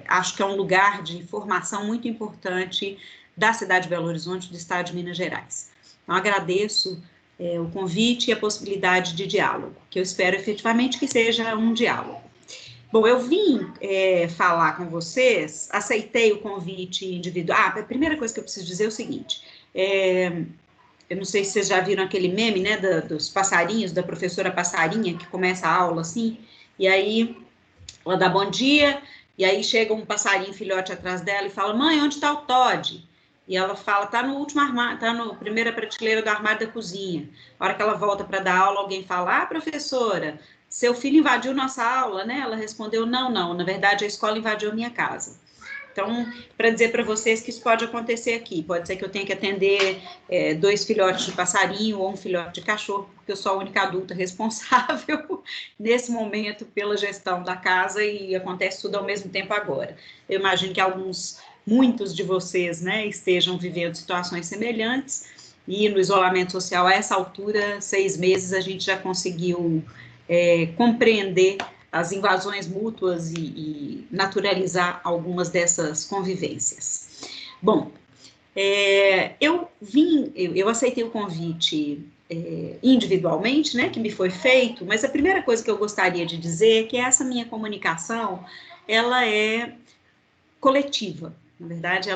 acho que é um lugar de formação muito importante da cidade de Belo Horizonte, do estado de Minas Gerais. Então, agradeço o convite e a possibilidade de diálogo, que eu espero efetivamente que seja um diálogo. Bom, eu vim falar com vocês, aceitei o convite individual. A primeira coisa que eu preciso dizer é o seguinte, eu não sei se vocês já viram aquele meme, né, dos passarinhos, da professora passarinha, que começa a aula assim, e aí ela dá bom dia, e aí chega um passarinho filhote atrás dela e fala, mãe, onde está o Todd? E ela fala, tá no último armário, tá na primeira prateleira do armário da cozinha. A hora que ela volta para dar aula, alguém fala, professora, seu filho invadiu nossa aula, né? Ela respondeu, não, na verdade a escola invadiu minha casa. Então, para dizer para vocês que isso pode acontecer aqui, pode ser que eu tenha que atender 2 filhotes de passarinho ou um filhote de cachorro, porque eu sou a única adulta responsável nesse momento pela gestão da casa e acontece tudo ao mesmo tempo agora. Eu imagino que muitos de vocês, né, estejam vivendo situações semelhantes e no isolamento social, a essa altura, 6 meses, a gente já conseguiu compreender as invasões mútuas e naturalizar algumas dessas convivências. Bom, eu aceitei o convite individualmente, né, que me foi feito, mas a primeira coisa que eu gostaria de dizer é que essa minha comunicação, ela é coletiva, na verdade,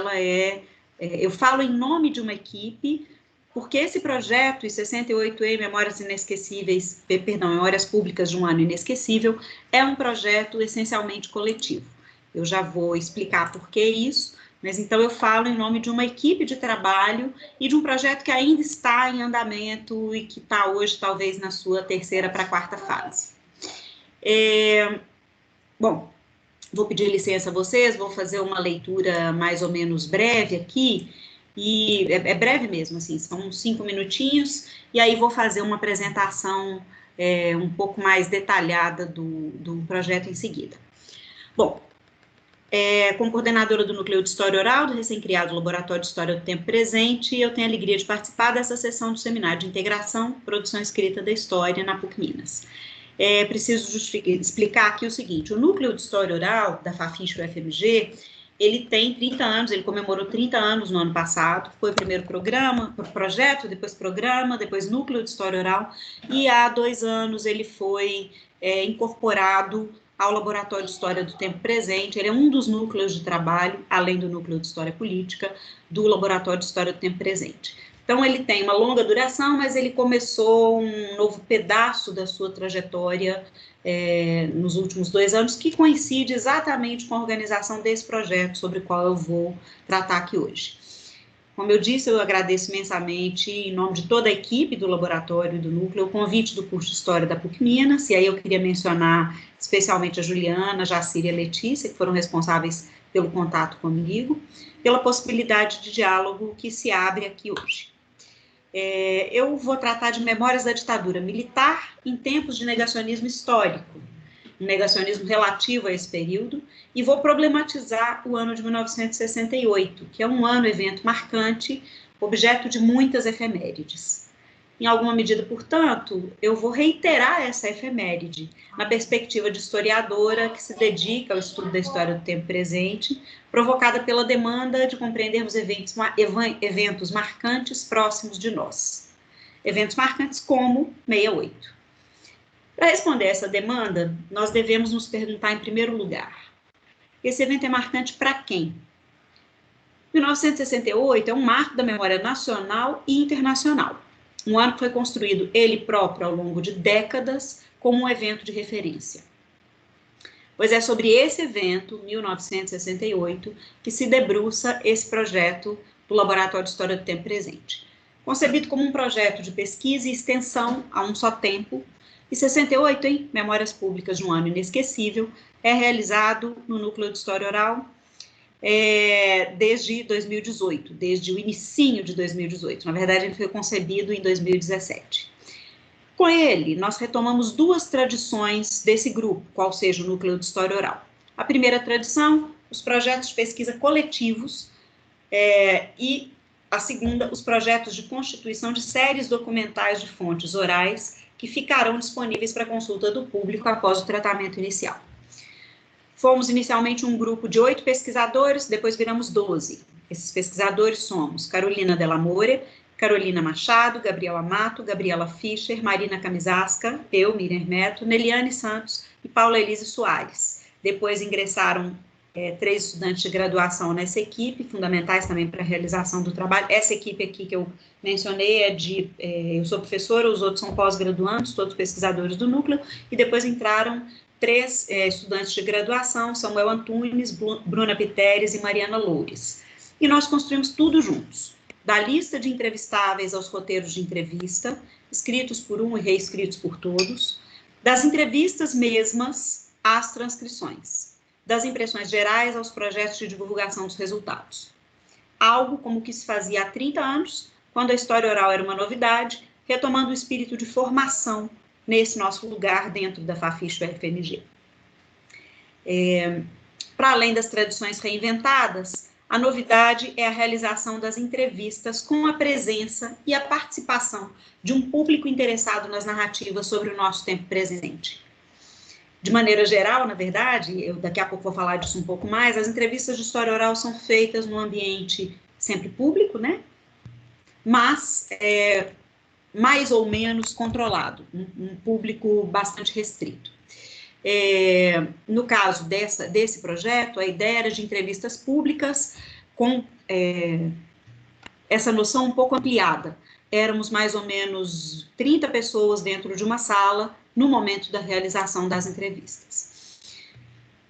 eu falo em nome de uma equipe, porque esse projeto, e 68E, Memórias Públicas de um Ano Inesquecível, é um projeto essencialmente coletivo. Eu já vou explicar por que isso, mas então eu falo em nome de uma equipe de trabalho e de um projeto que ainda está em andamento e que está hoje, talvez, na sua 3ª para 4ª fase. Bom, vou pedir licença a vocês, vou fazer uma leitura mais ou menos breve aqui, e é breve mesmo, assim, são uns 5 minutinhos, e aí vou fazer uma apresentação um pouco mais detalhada do projeto em seguida. Bom, como coordenadora do Núcleo de História Oral, do recém-criado Laboratório de História do Tempo Presente, eu tenho a alegria de participar dessa sessão do Seminário de Integração, Produção Escrita da História, na PUC Minas. Preciso explicar aqui o seguinte, o Núcleo de História Oral, da FAFISH UFMG, ele tem 30 anos, ele comemorou 30 anos no ano passado, foi o primeiro projeto, depois programa, depois Núcleo de História Oral, e há 2 anos ele foi incorporado ao Laboratório de História do Tempo Presente, ele é um dos núcleos de trabalho, além do Núcleo de História Política, do Laboratório de História do Tempo Presente. Então, ele tem uma longa duração, mas ele começou um novo pedaço da sua trajetória nos últimos 2 anos, que coincide exatamente com a organização desse projeto, sobre o qual eu vou tratar aqui hoje. Como eu disse, eu agradeço imensamente, em nome de toda a equipe do laboratório e do núcleo, o convite do curso de História da PUC Minas, e aí eu queria mencionar especialmente a Juliana, a Jacira e a Letícia, que foram responsáveis pelo contato comigo, pela possibilidade de diálogo que se abre aqui hoje. Eu vou tratar de memórias da ditadura militar em tempos de negacionismo histórico, um negacionismo relativo a esse período, e vou problematizar o ano de 1968, que é um evento marcante, objeto de muitas efemérides. Em alguma medida, portanto, eu vou reiterar essa efeméride, na perspectiva de historiadora que se dedica ao estudo da história do tempo presente, provocada pela demanda de compreendermos eventos marcantes próximos de nós. Eventos marcantes como 68. Para responder essa demanda, nós devemos nos perguntar, em primeiro lugar, esse evento é marcante para quem? 1968 é um marco da memória nacional e internacional. Um ano que foi construído ele próprio ao longo de décadas como um evento de referência. Pois é sobre esse evento, 1968, que se debruça esse projeto do Laboratório de História do Tempo Presente. Concebido como um projeto de pesquisa e extensão a um só tempo, e 68, em Memórias Públicas de um Ano Inesquecível, é realizado no Núcleo de História Oral desde 2018, desde o inicinho de 2018. Na verdade, ele foi concebido em 2017. Com ele, nós retomamos 2 tradições desse grupo, qual seja o Núcleo de História Oral. A primeira tradição, os projetos de pesquisa coletivos, e a segunda, os projetos de constituição de séries documentais de fontes orais que ficarão disponíveis para consulta do público após o tratamento inicial. Fomos inicialmente um grupo de 8 pesquisadores, depois viramos 12. Esses pesquisadores somos Carolina Della More, Carolina Machado, Gabriel Amato, Gabriela Fischer, Marina Camisasca, eu, Miriam Hermeto, Neliane Santos e Paula Elise Soares. Depois ingressaram 3 estudantes de graduação nessa equipe, fundamentais também para a realização do trabalho. Essa equipe aqui que eu mencionei eu sou professora, os outros são pós-graduandos, todos pesquisadores do núcleo, e depois entraram 3 estudantes de graduação, Samuel Antunes, Bruna Piteres e Mariana Loures. E nós construímos tudo juntos, da lista de entrevistáveis aos roteiros de entrevista, escritos por um e reescritos por todos, das entrevistas mesmas às transcrições, das impressões gerais aos projetos de divulgação dos resultados. Algo como o que se fazia há 30 anos, quando a história oral era uma novidade, retomando o espírito de formação nesse nosso lugar dentro da Fafiche UFMG. Para além das tradições reinventadas, a novidade é a realização das entrevistas com a presença e a participação de um público interessado nas narrativas sobre o nosso tempo presente. De maneira geral, na verdade, eu daqui a pouco vou falar disso um pouco mais, as entrevistas de história oral são feitas num ambiente sempre público, né? Mas mais ou menos controlado, um público bastante restrito. No caso desse projeto, a ideia era de entrevistas públicas com essa noção um pouco ampliada. Éramos mais ou menos 30 pessoas dentro de uma sala no momento da realização das entrevistas.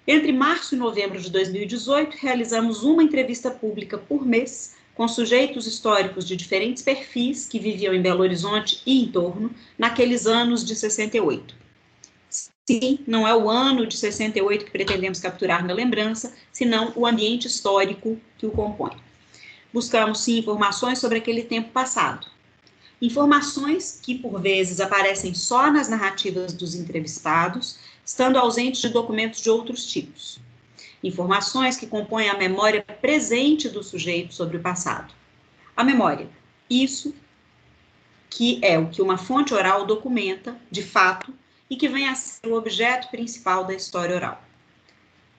Entre março e novembro de 2018, realizamos uma entrevista pública por mês com sujeitos históricos de diferentes perfis que viviam em Belo Horizonte e em torno naqueles anos de 68. Sim, não é o ano de 68 que pretendemos capturar na lembrança, senão o ambiente histórico que o compõe. Buscamos, sim, informações sobre aquele tempo passado. Informações que, por vezes, aparecem só nas narrativas dos entrevistados, estando ausentes de documentos de outros tipos. Informações que compõem a memória presente do sujeito sobre o passado. A memória, isso que é o que uma fonte oral documenta, de fato, e que vem a ser o objeto principal da história oral.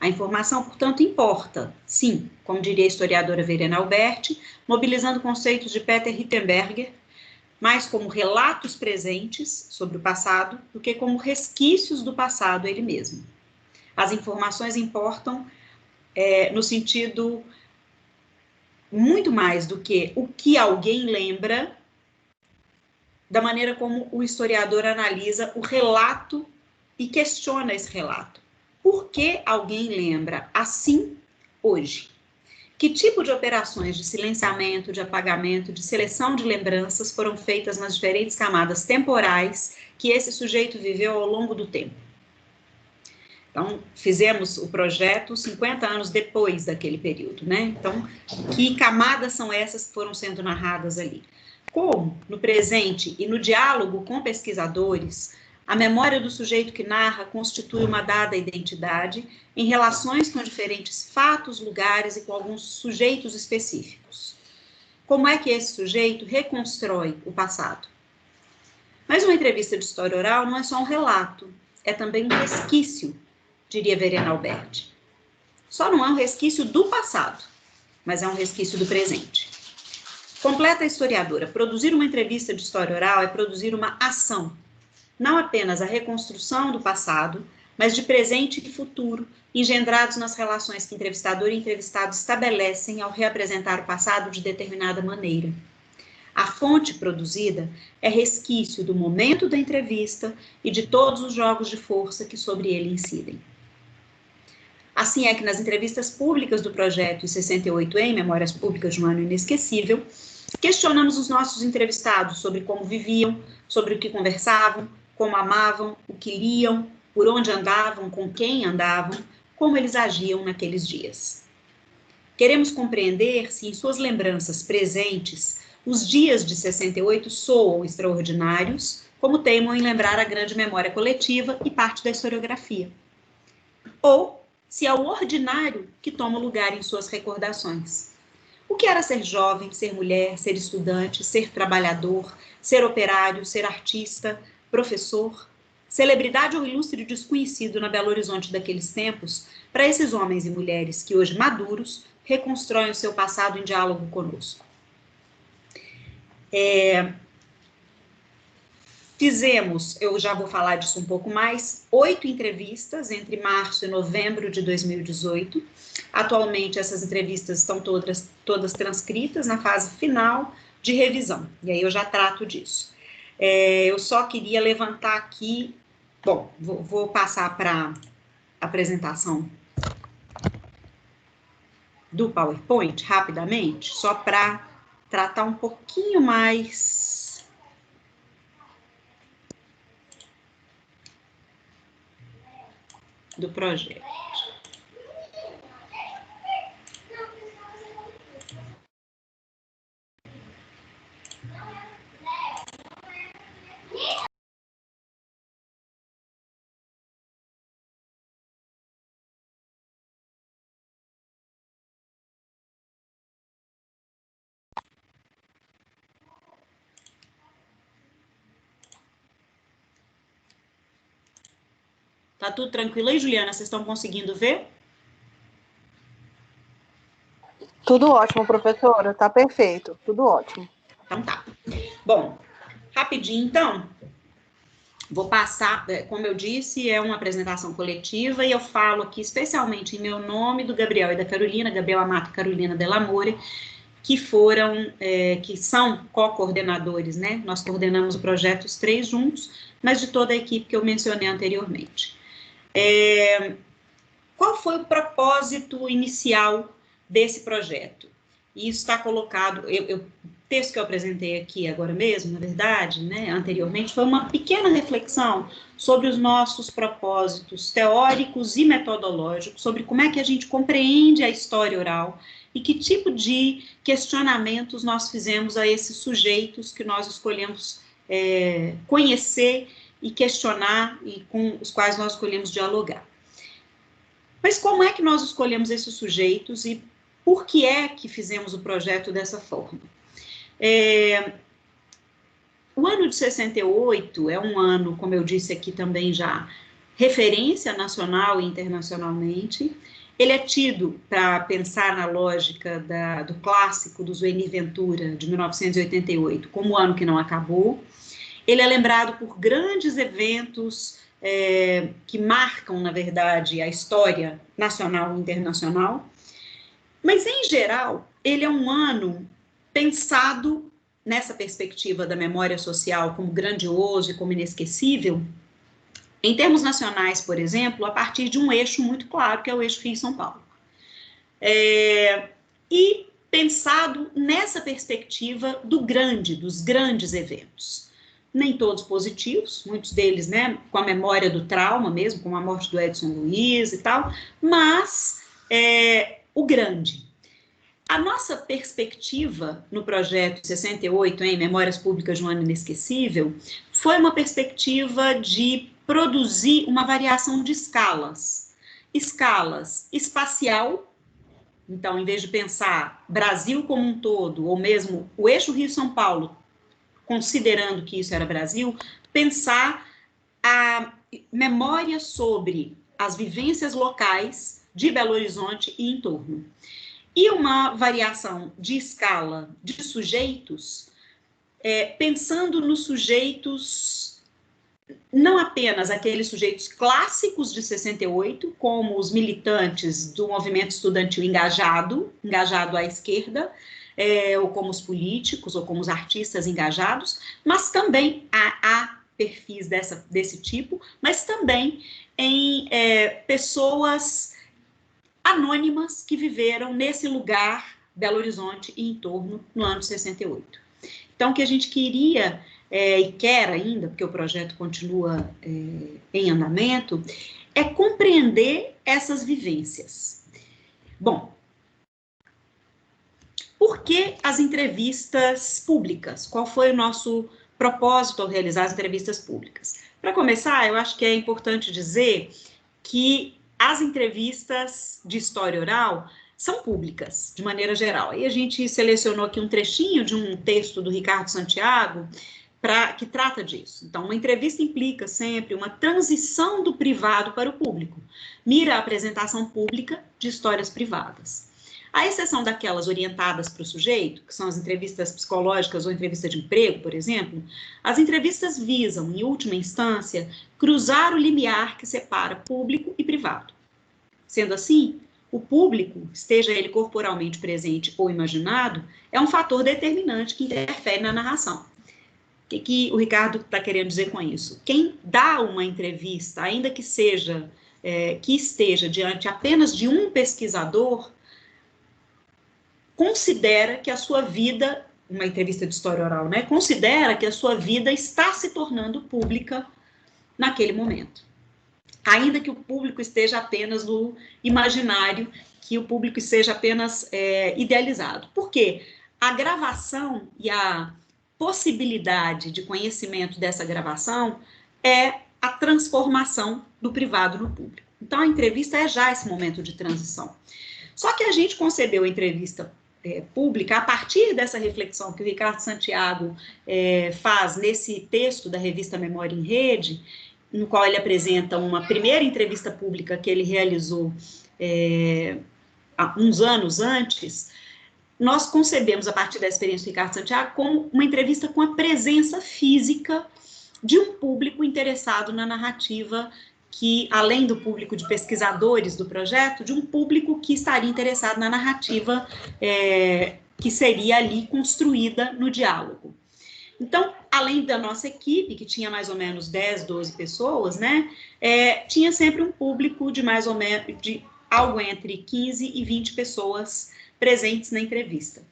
A informação, portanto, importa, sim, como diria a historiadora Verena Alberti, mobilizando conceitos de Peter Rittenberger, mais como relatos presentes sobre o passado do que como resquícios do passado ele mesmo. As informações importam no sentido muito mais do que o que alguém lembra, da maneira como o historiador analisa o relato e questiona esse relato. Por que alguém lembra assim hoje? Que tipo de operações de silenciamento, de apagamento, de seleção de lembranças foram feitas nas diferentes camadas temporais que esse sujeito viveu ao longo do tempo? Então, fizemos o projeto 50 anos depois daquele período, né? Então, que camadas são essas que foram sendo narradas ali? Como, no presente e no diálogo com pesquisadores, a memória do sujeito que narra constitui uma dada identidade em relações com diferentes fatos, lugares e com alguns sujeitos específicos. Como é que esse sujeito reconstrói o passado? Mas uma entrevista de história oral não é só um relato, é também um resquício, diria Verena Alberti. Só não é um resquício do passado, mas é um resquício do presente. Completa a historiadora, produzir uma entrevista de história oral é produzir uma ação, não apenas a reconstrução do passado, mas de presente e futuro, engendrados nas relações que entrevistador e entrevistado estabelecem ao reapresentar o passado de determinada maneira. A fonte produzida é resquício do momento da entrevista e de todos os jogos de força que sobre ele incidem. Assim é que nas entrevistas públicas do projeto 68 em Memórias Públicas de um Ano Inesquecível, questionamos os nossos entrevistados sobre como viviam, sobre o que conversavam, como amavam, o que liam, por onde andavam, com quem andavam, como eles agiam naqueles dias. Queremos compreender se em suas lembranças presentes, os dias de 68 soam extraordinários, como teimam em lembrar a grande memória coletiva e parte da historiografia. Ou se é o ordinário que toma lugar em suas recordações. O que era ser jovem, ser mulher, ser estudante, ser trabalhador, ser operário, ser artista, professor, celebridade ou ilustre desconhecido na Belo Horizonte daqueles tempos, para esses homens e mulheres que hoje maduros reconstroem o seu passado em diálogo conosco. Fizemos, eu já vou falar disso um pouco mais, 8 entrevistas entre março e novembro de 2018. Atualmente, essas entrevistas estão todas transcritas na fase final de revisão, e aí eu já trato disso. Eu só queria levantar aqui, bom, vou passar para a apresentação do PowerPoint rapidamente, só para tratar um pouquinho mais do projeto. Tá tudo tranquilo aí, Juliana? Vocês estão conseguindo ver? Tudo ótimo, professora. Tá perfeito. Tudo ótimo. Então tá. Bom, rapidinho então. Vou passar, como eu disse, é uma apresentação coletiva e eu falo aqui especialmente em meu nome, do Gabriel e da Carolina, Gabriel Amato e Carolina Delamore, que são co-coordenadores, né? Nós coordenamos o projeto os 3 juntos, mas de toda a equipe que eu mencionei anteriormente. Qual foi o propósito inicial desse projeto? Isso está colocado, o texto que eu apresentei aqui agora mesmo, na verdade, né, anteriormente, foi uma pequena reflexão sobre os nossos propósitos teóricos e metodológicos, sobre como é que a gente compreende a história oral e que tipo de questionamentos nós fizemos a esses sujeitos que nós escolhemos conhecer e questionar e com os quais nós escolhemos dialogar. Mas como é que nós escolhemos esses sujeitos e por que é que fizemos o projeto dessa forma? O ano de 68 é um ano, como eu disse aqui também já, referência nacional e internacionalmente. Ele é tido, para pensar na lógica do clássico do Zuenir Ventura, de 1988, como o ano que não acabou. Ele é lembrado por grandes eventos que marcam, na verdade, a história nacional e internacional. Mas, em geral, ele é um ano pensado nessa perspectiva da memória social como grandioso e como inesquecível, em termos nacionais, por exemplo, a partir de um eixo muito claro, que é o eixo Rio-São Paulo. E pensado nessa perspectiva dos grandes eventos. Nem todos positivos, muitos deles, né, com a memória do trauma mesmo, com a morte do Edson Luiz e tal, mas o grande. A nossa perspectiva no projeto 68, em Memórias Públicas de um Ano Inesquecível, foi uma perspectiva de produzir uma variação de escalas. Escalas espacial, então, em vez de pensar Brasil como um todo, ou mesmo o eixo Rio-São Paulo, considerando que isso era Brasil, pensar a memória sobre as vivências locais de Belo Horizonte e em torno. E uma variação de escala de sujeitos, pensando nos sujeitos, não apenas aqueles sujeitos clássicos de 68, como os militantes do movimento estudantil engajado à esquerda, ou como os políticos, ou como os artistas engajados, mas também há perfis desse tipo, mas também em pessoas anônimas que viveram nesse lugar, Belo Horizonte e em torno, no ano de 68. Então, o que a gente queria, e quer ainda, porque o projeto continua em andamento, é compreender essas vivências. Bom, por que as entrevistas públicas? Qual foi o nosso propósito ao realizar as entrevistas públicas? Para começar, eu acho que é importante dizer que as entrevistas de história oral são públicas, de maneira geral. E a gente selecionou aqui um trechinho de um texto do Ricardo Santiago, que trata disso. Então, uma entrevista implica sempre uma transição do privado para o público, mira a apresentação pública de histórias privadas. À exceção daquelas orientadas para o sujeito, que são as entrevistas psicológicas ou entrevista de emprego, por exemplo, as entrevistas visam, em última instância, cruzar o limiar que separa público e privado. Sendo assim, o público, esteja ele corporalmente presente ou imaginado, é um fator determinante que interfere na narração. O que o Ricardo está querendo dizer com isso? Quem dá uma entrevista, ainda que seja, que esteja diante apenas de um pesquisador, considera que a sua vida, uma entrevista de história oral, né? Considera que a sua vida está se tornando pública naquele momento. Ainda que o público esteja apenas no imaginário, que o público seja apenas idealizado. Por quê? A gravação e a possibilidade de conhecimento dessa gravação é a transformação do privado no público. Então, a entrevista é já esse momento de transição. Só que a gente concebeu a entrevista pública a partir dessa reflexão que o Ricardo Santiago faz nesse texto da revista Memória em Rede, no qual ele apresenta uma primeira entrevista pública que ele realizou há uns anos antes. Nós concebemos, a partir da experiência do Ricardo Santiago, como uma entrevista com a presença física de um público interessado na narrativa, que, além do público de pesquisadores do projeto, de um público que estaria interessado na narrativa que seria ali construída no diálogo. Então, além da nossa equipe, que tinha mais ou menos 10, 12 pessoas, né, tinha sempre um público de mais ou menos, de algo entre 15 e 20 pessoas presentes na entrevista.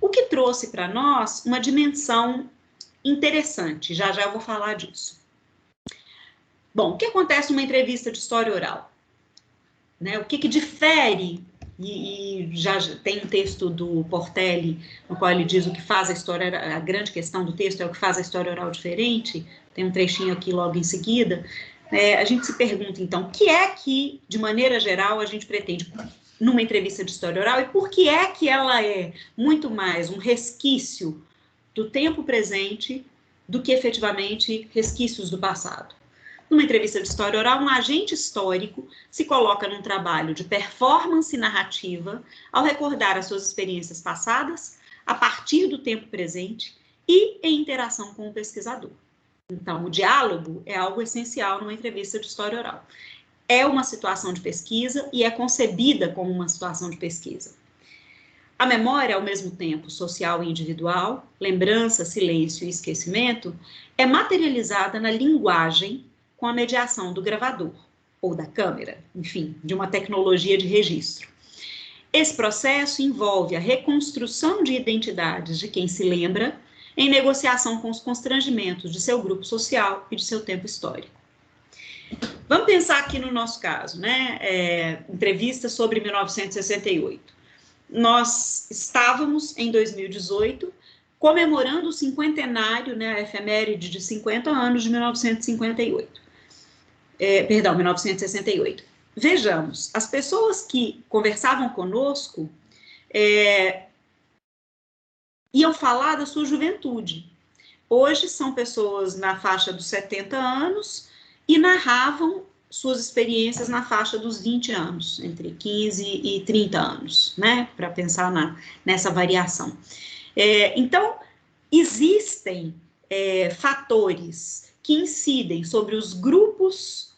O que trouxe para nós uma dimensão interessante, já eu vou falar disso. Bom, o que acontece numa entrevista de história oral? Né, o que difere, e já tem um texto do Portelli, no qual ele diz o que faz a história, a grande questão do texto é o que faz a história oral diferente, tem um trechinho aqui logo em seguida. A gente se pergunta, então, o que é que, de maneira geral, a gente pretende numa entrevista de história oral, e por que é que ela é muito mais um resquício do tempo presente do que efetivamente resquícios do passado. Numa entrevista de história oral, um agente histórico se coloca num trabalho de performance narrativa ao recordar as suas experiências passadas a partir do tempo presente e em interação com o pesquisador. Então, o diálogo é algo essencial numa entrevista de história oral. É uma situação de pesquisa e é concebida como uma situação de pesquisa. A memória, ao mesmo tempo social e individual, lembrança, silêncio e esquecimento, é materializada na linguagem com a mediação do gravador, ou da câmera, enfim, de uma tecnologia de registro. Esse processo envolve a reconstrução de identidades de quem se lembra, em negociação com os constrangimentos de seu grupo social e de seu tempo histórico. Vamos pensar aqui no nosso caso, né? Entrevista sobre 1968. Nós estávamos, em 2018, comemorando o cinquentenário, né, a efeméride de 50 anos de 1958. 1968. Vejamos, as pessoas que conversavam conosco iam falar da sua juventude. Hoje são pessoas na faixa dos 70 anos e narravam suas experiências na faixa dos 20 anos, entre 15 e 30 anos, né, para pensar nessa variação. Então, existem fatores que incidem sobre os grupos,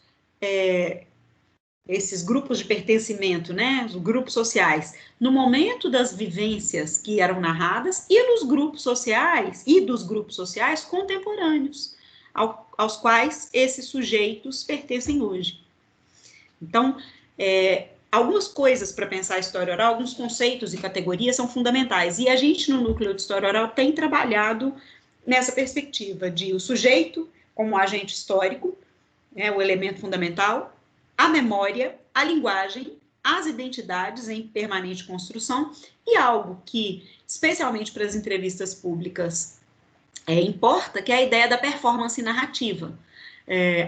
esses grupos de pertencimento, né, os grupos sociais, no momento das vivências que eram narradas e nos grupos sociais, e dos grupos sociais contemporâneos, aos quais esses sujeitos pertencem hoje. Então, algumas coisas para pensar a história oral, alguns conceitos e categorias são fundamentais, e a gente no Núcleo de História Oral tem trabalhado nessa perspectiva de o sujeito como agente histórico, o elemento fundamental, a memória, a linguagem, as identidades em permanente construção, e algo que, especialmente para as entrevistas públicas, importa, que é a ideia da performance narrativa.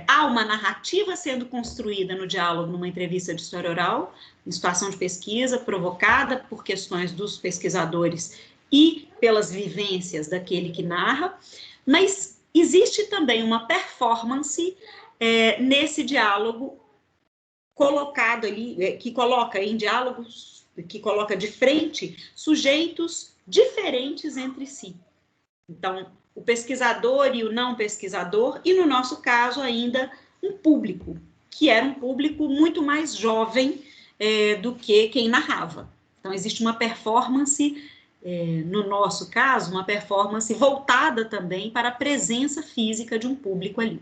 Há uma narrativa sendo construída no diálogo numa entrevista de história oral, em situação de pesquisa, provocada por questões dos pesquisadores e pelas vivências daquele que narra, mas existe também uma performance nesse diálogo colocado ali, que coloca em diálogos, que coloca de frente sujeitos diferentes entre si. Então, o pesquisador e o não pesquisador, e no nosso caso ainda um público, que era um público muito mais jovem do que quem narrava. Então, existe uma performance, no nosso caso, uma performance voltada também para a presença física de um público ali.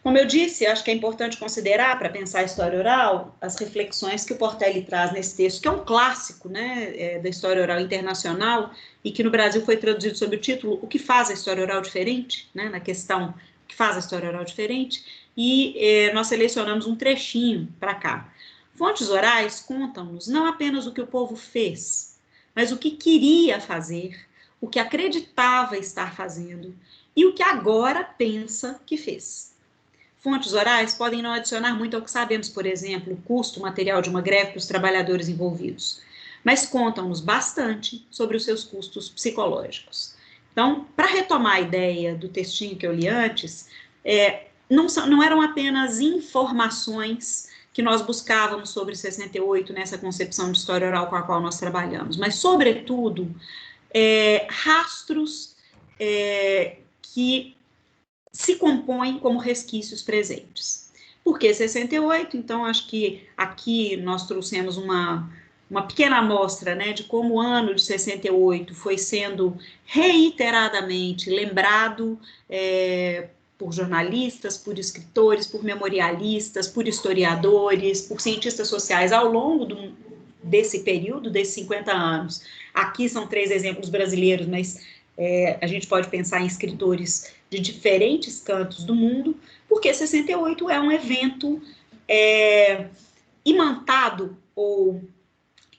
Como eu disse, acho que é importante considerar, para pensar a história oral, as reflexões que o Portelli traz nesse texto, que é um clássico, né, da história oral internacional, e que no Brasil foi traduzido sob o título O que faz a história oral diferente, né, na questão O que faz a história oral diferente, e nós selecionamos um trechinho para cá. Fontes orais contam-nos não apenas o que o povo fez, mas o que queria fazer, o que acreditava estar fazendo, e o que agora pensa que fez. Fontes orais podem não adicionar muito ao que sabemos, por exemplo, o custo material de uma greve para os trabalhadores envolvidos, mas contam-nos bastante sobre os seus custos psicológicos. Então, para retomar a ideia do textinho que eu li antes, não eram apenas informações que nós buscávamos sobre 68 nessa concepção de história oral com a qual nós trabalhamos, mas, sobretudo, rastros que se compõem como resquícios presentes. Por que 68? Então, acho que aqui nós trouxemos uma pequena amostra, né, de como o ano de 68 foi sendo reiteradamente lembrado por jornalistas, por escritores, por memorialistas, por historiadores, por cientistas sociais ao longo desse período, desses 50 anos. Aqui são 3 exemplos brasileiros, mas a gente pode pensar em escritores de diferentes cantos do mundo, porque 68 é um evento imantado ou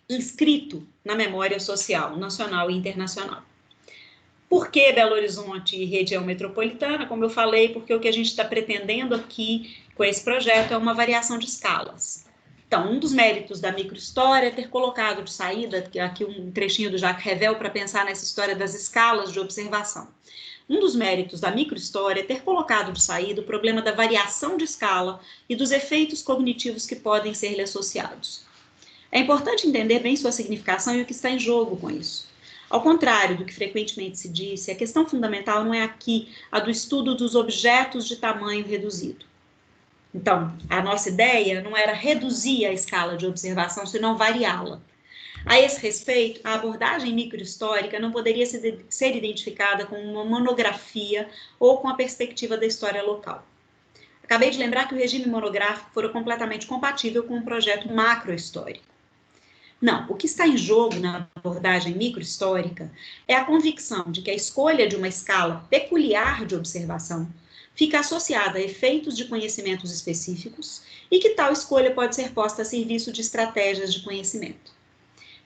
inscrito na memória social, nacional e internacional. Por que Belo Horizonte e região metropolitana? Como eu falei, porque o que a gente está pretendendo aqui com esse projeto é uma variação de escalas. Então, um dos méritos da microhistória é ter colocado de saída, aqui um trechinho do Jacques Revel, para pensar nessa história das escalas de observação. Um dos méritos da microhistória é ter colocado de saída o problema da variação de escala e dos efeitos cognitivos que podem ser-lhe associados. É importante entender bem sua significação e o que está em jogo com isso. Ao contrário do que frequentemente se disse, a questão fundamental não é aqui a do estudo dos objetos de tamanho reduzido. Então, a nossa ideia não era reduzir a escala de observação, senão variá-la. A esse respeito, a abordagem microhistórica não poderia ser identificada com uma monografia ou com a perspectiva da história local. Acabei de lembrar que o regime monográfico fora completamente compatível com um projeto macrohistórico. Não, o que está em jogo na abordagem microhistórica é a convicção de que a escolha de uma escala peculiar de observação fica associada a efeitos de conhecimentos específicos e que tal escolha pode ser posta a serviço de estratégias de conhecimento.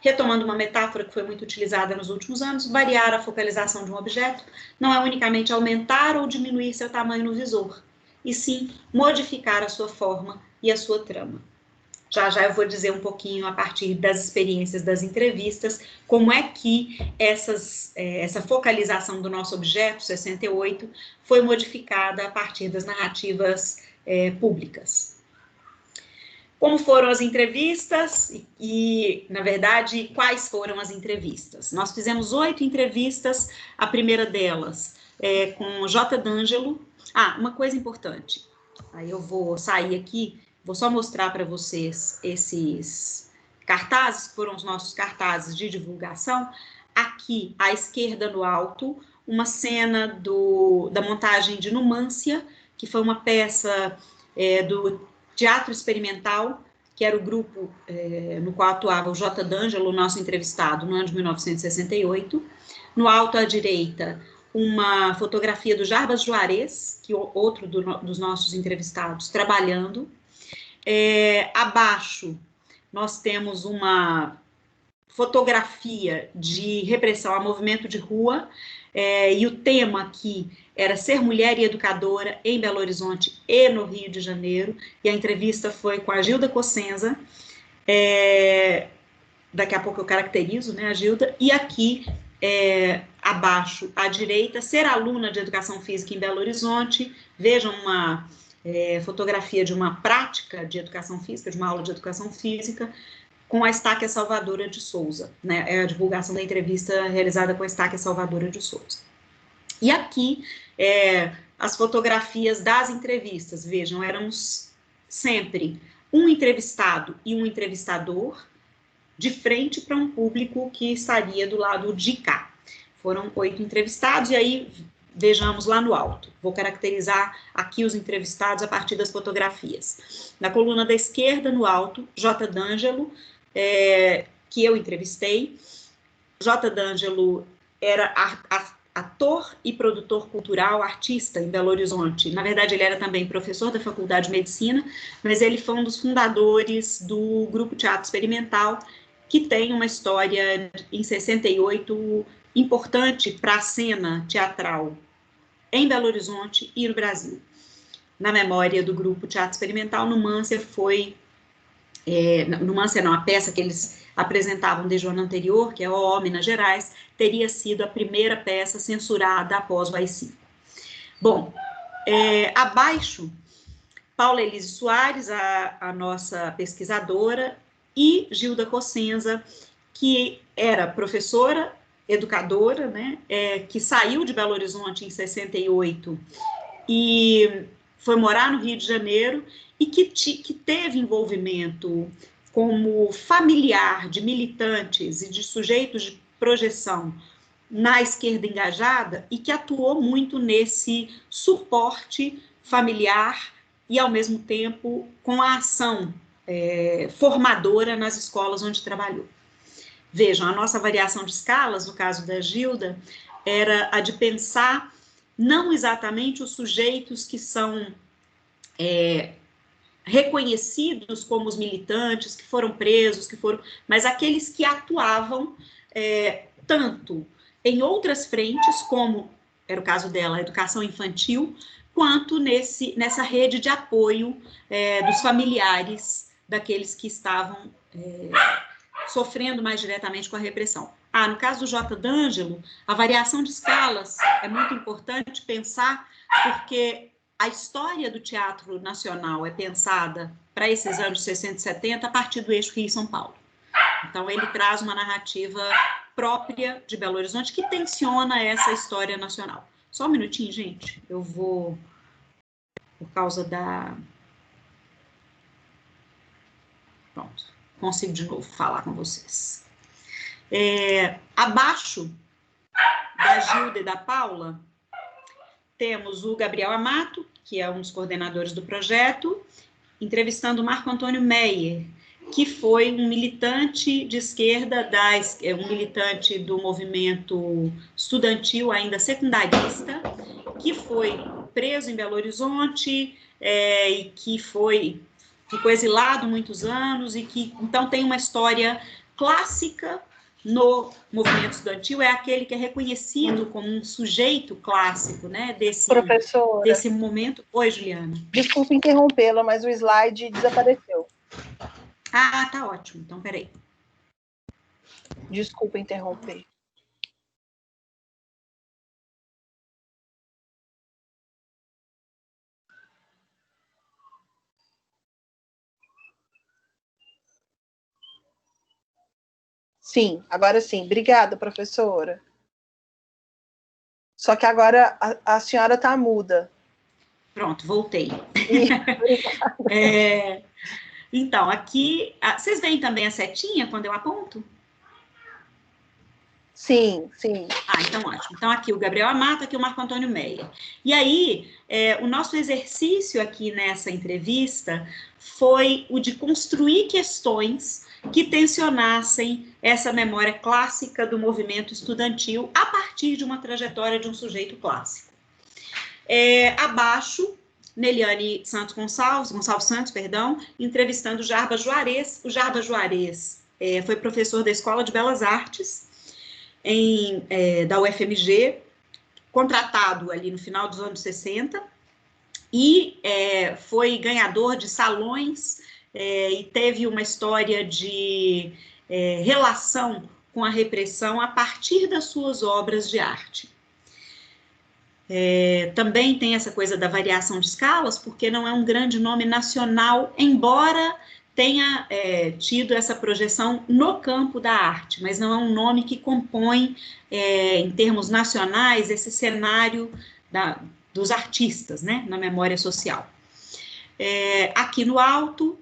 Retomando uma metáfora que foi muito utilizada nos últimos anos, variar a focalização de um objeto não é unicamente aumentar ou diminuir seu tamanho no visor, e sim modificar a sua forma e a sua trama. Já já eu vou dizer um pouquinho, a partir das experiências das entrevistas, como é que essa focalização do nosso objeto, 68, foi modificada a partir das narrativas públicas. Como foram as entrevistas e, na verdade, quais foram as entrevistas? Nós fizemos 8 entrevistas, a primeira delas com J. D'Angelo. Uma coisa importante, aí eu vou sair aqui, vou só mostrar para vocês esses cartazes, que foram os nossos cartazes de divulgação. Aqui, à esquerda no alto, uma cena da montagem de Numância, que foi uma peça do Teatro Experimental, que era o grupo no qual atuava o J. D'Angelo, nosso entrevistado, no ano de 1968. No alto à direita, uma fotografia do Jarbas Juarez, que é outro dos nossos entrevistados, trabalhando. Abaixo, nós temos uma fotografia de repressão a movimento de rua, e o tema aqui era ser mulher e educadora em Belo Horizonte e no Rio de Janeiro, e a entrevista foi com a Gilda Cossenza, daqui a pouco eu caracterizo, né, a Gilda, e aqui abaixo, à direita, ser aluna de Educação Física em Belo Horizonte. Vejam uma fotografia de uma prática de Educação Física, de uma aula de Educação Física, com a Estáquia Salvadora de Souza, né? É a divulgação da entrevista realizada com a Estáquia Salvadora de Souza. E aqui, as fotografias das entrevistas, vejam, éramos sempre um entrevistado e um entrevistador, de frente para um público que estaria do lado de cá. Foram 8 entrevistados, e aí vejamos lá no alto. Vou caracterizar aqui os entrevistados a partir das fotografias. Na coluna da esquerda, no alto, J. D'Angelo, que eu entrevistei. J. D'Angelo era ator e produtor cultural, artista em Belo Horizonte. Na verdade, ele era também professor da Faculdade de Medicina, mas ele foi um dos fundadores do Grupo Teatro Experimental, que tem uma história, em 68, importante para a cena teatral em Belo Horizonte e no Brasil. Na memória do Grupo Teatro Experimental, Numância foi... Numância não, a peça que eles apresentavam desde o ano anterior, que é O Minas Gerais, teria sido a primeira peça censurada após o AI-5. Bom, abaixo, Paula Elise Soares, a nossa pesquisadora, e Gilda Cossenza, que era professora, educadora, né, que saiu de Belo Horizonte em 68 e foi morar no Rio de Janeiro, e que teve envolvimento como familiar de militantes e de sujeitos de projeção na esquerda engajada, e que atuou muito nesse suporte familiar e, ao mesmo tempo, com a ação formadora nas escolas onde trabalhou. Vejam, a nossa variação de escalas, no caso da Gilda, era a de pensar não exatamente os sujeitos que são reconhecidos como os militantes, que foram presos, mas aqueles que atuavam tanto em outras frentes, como era o caso dela, a educação infantil, quanto nessa rede de apoio dos familiares daqueles que estavam sofrendo mais diretamente com a repressão. No caso do J. D'Angelo, a variação de escalas é muito importante pensar, porque a história do teatro nacional é pensada para esses anos 60 e 70 a partir do eixo Rio-São Paulo. Então, ele traz uma narrativa própria de Belo Horizonte que tensiona essa história nacional. Só um minutinho, gente. Eu vou, por causa da... Pronto, consigo de novo falar com vocês. Abaixo da Gilda e da Paula, temos o Gabriel Amato, que é um dos coordenadores do projeto, entrevistando o Marco Antônio Meyer, que foi um militante de esquerda, um militante do movimento estudantil ainda secundarista, que foi preso em Belo Horizonte, e que ficou exilado muitos anos, e que então tem uma história clássica no movimento estudantil, é aquele que é reconhecido como um sujeito clássico, né, desse momento. Oi, Juliana. Desculpa interrompê-la, mas o slide desapareceu. Tá ótimo. Então, peraí. Desculpa interromper. Sim, agora sim. Obrigada, professora. Só que agora a senhora está muda. Pronto, voltei. Então, aqui... vocês veem também a setinha quando eu aponto? Sim, sim. Então ótimo. Então, aqui o Gabriel Amato, aqui o Marco Antônio Meyer. E aí, o nosso exercício aqui nessa entrevista foi o de construir questões que tensionassem essa memória clássica do movimento estudantil a partir de uma trajetória de um sujeito clássico. Abaixo, Neliane Gonçalves Santos, entrevistando o Jarbas Juarez. O Jarbas Juarez foi professor da Escola de Belas Artes, da UFMG, contratado ali no final dos anos 60, e foi ganhador de salões, e teve uma história de relação com a repressão a partir das suas obras de arte. Também tem essa coisa da variação de escalas, porque não é um grande nome nacional, embora tenha tido essa projeção no campo da arte, mas não é um nome que compõe, em termos nacionais, esse cenário dos artistas, né, na memória social. Aqui no alto,